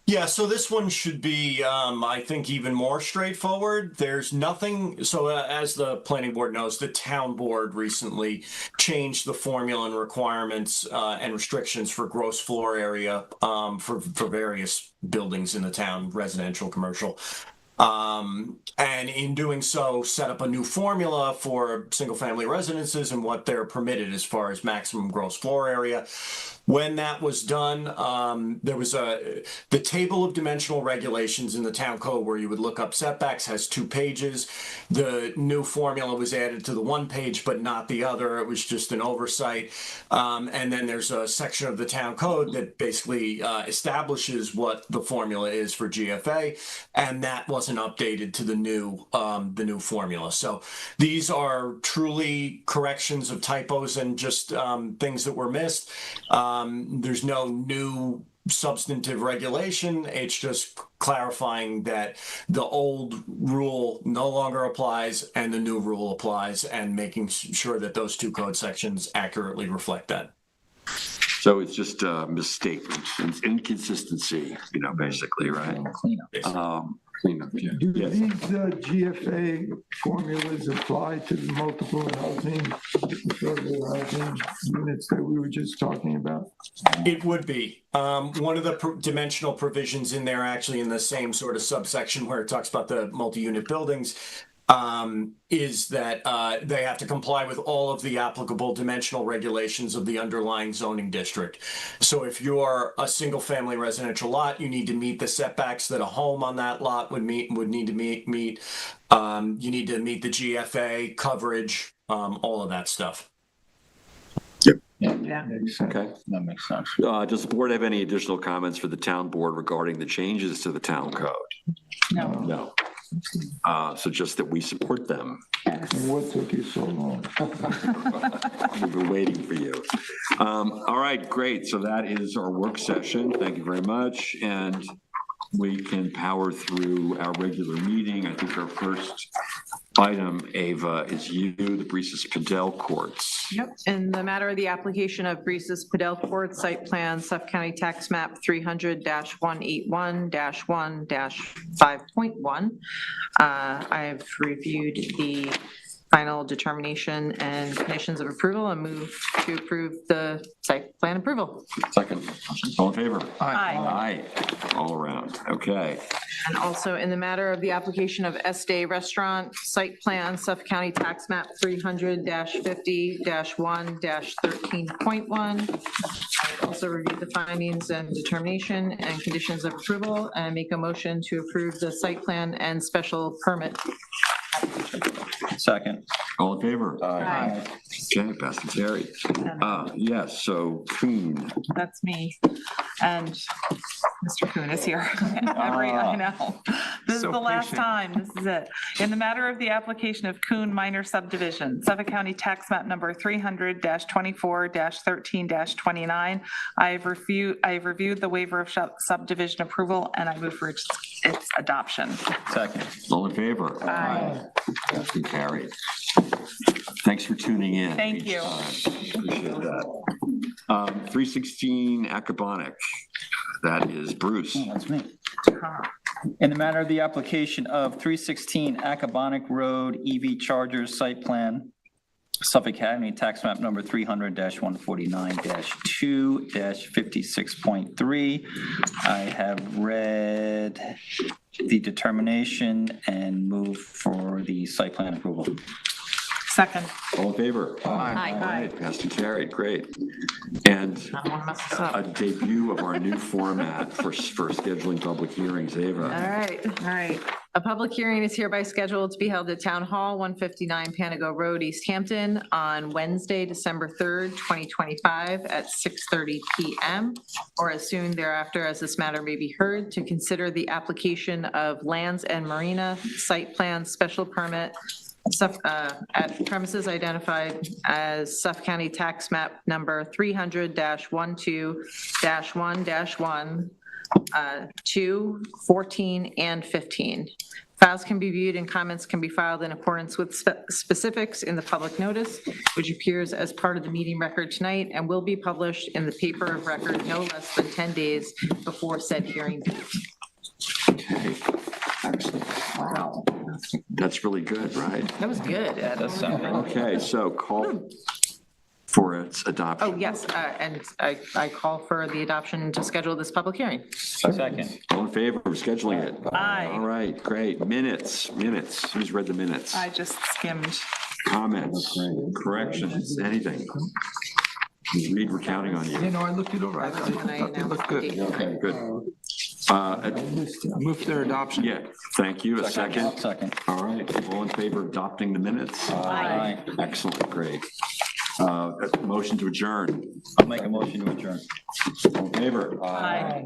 Yeah, so this one should be, I think, even more straightforward. There's nothing, so as the planning board knows, the town board recently changed the formula and requirements and restrictions for gross floor area for various buildings in the town, residential, commercial. And in doing so, set up a new formula for single-family residences and what they're permitted as far as maximum gross floor area. When that was done, there was the table of dimensional regulations in the town code where you would look up setbacks has 2 pages. The new formula was added to the 1 page, but not the other. It was just an oversight. And then there's a section of the town code that basically establishes what the formula is for GFA, and that wasn't updated to the new formula. So these are truly corrections of typos and just things that were missed. There's no new substantive regulation. It's just clarifying that the old rule no longer applies and the new rule applies, and making sure that those 2 code sections accurately reflect that. So it's just a misstatement, inconsistency, basically, right? Cleanup. Cleanup, yeah. Do Yes. these GFA formulas apply to the multiple housing, affordable housing units that we were just talking about? It would be. One of the dimensional provisions in there, actually in the same sort of subsection where it talks about the multi-unit buildings, is that they have to comply with all of the applicable dimensional regulations of the underlying zoning district. So if you're a single family residential lot, you need to meet the setbacks that a home on that lot would need to meet. You need to meet the GFA coverage, all of that stuff. Yeah. Okay. That makes sense. Does the board have any additional comments for the town board regarding the changes to the town code? No. No. So just that we support them. And what took you so long? We've been waiting for you. All right, great. So that is our work session. Thank you very much. And we can power through our regular meeting. I think our first item, Ava, is the Breesis Padel Courts. Yep, in the matter of the application of Breesis Padel Court Site Plan, Suffolk County Tax Map 300-181-1-5.1. I've reviewed the final determination and conditions of approval and move to approve the site plan approval. Second. All in favor? Aye. Aye. All around. Okay. And also in the matter of the application of Estee Restaurant Site Plan, Suffolk County Tax Map 300-50-1-13.1. I also reviewed the findings and determination and conditions of approval and make a motion to approve the site plan and special permit. Second. All in favor? Aye. Okay, passed and carried. Yes, so Kuhn. That's me. And Mr. Kuhn is here. I know. This is So the last patient. time. This is it. In the matter of the application of Kuhn Minor Subdivision, Suffolk County Tax Map number 300-24-13-29, I've reviewed the waiver of subdivision approval, and I move for its adoption. Second. All in favor? Aye. Passed and carried. Thanks for tuning in. Thank each you. time. Appreciate that. 316 Acabonic. That is Bruce. Oh, that's me. In the matter of the application of 316 Acabonic Road EV Chargers Site Plan, Suffolk County Tax Map number 300-149-2-56.3. I have read the determination and move for the site plan approval. Second. All in favor? Aye. All right, passed and carried, great. And I don't want to mess this up. a debut of our new format for scheduling public hearings, Ava. All right. A public hearing is hereby scheduled to be held at Town Hall, 159 Panago Road, East Hampton, on Wednesday, December 3rd, 2025, at 6:30 PM, or as soon thereafter as this matter may be heard, to consider the application of Lands and Marina Site Plan Special Permit at premises identified as Suffolk County Tax Map number 300-12-1-1, 2, 14, and 15. Files can be viewed and comments can be filed in accordance with specifics in the public notice, which appears as part of the meeting record tonight and will be published in the paper of record no less than 10 days before said hearing date. Okay, excellent. Wow. That's really good, right? That was good. That does sound good. Okay, so call for its adoption. Oh, yes, and I call for the adoption to schedule this public hearing. Second. All in favor of scheduling it? Aye. All right, great. Minutes. Who's read the minutes? I just skimmed. Comments, corrections, anything? Reed, we're counting on you. No, I looked it over. I thought they looked good. Okay, good. Move their adoption. Yeah, thank you. A second. Second. All right, all in favor of adopting the minutes? Aye. Excellent, great. Motion to adjourn. I'll make a motion to adjourn. All in favor? Aye.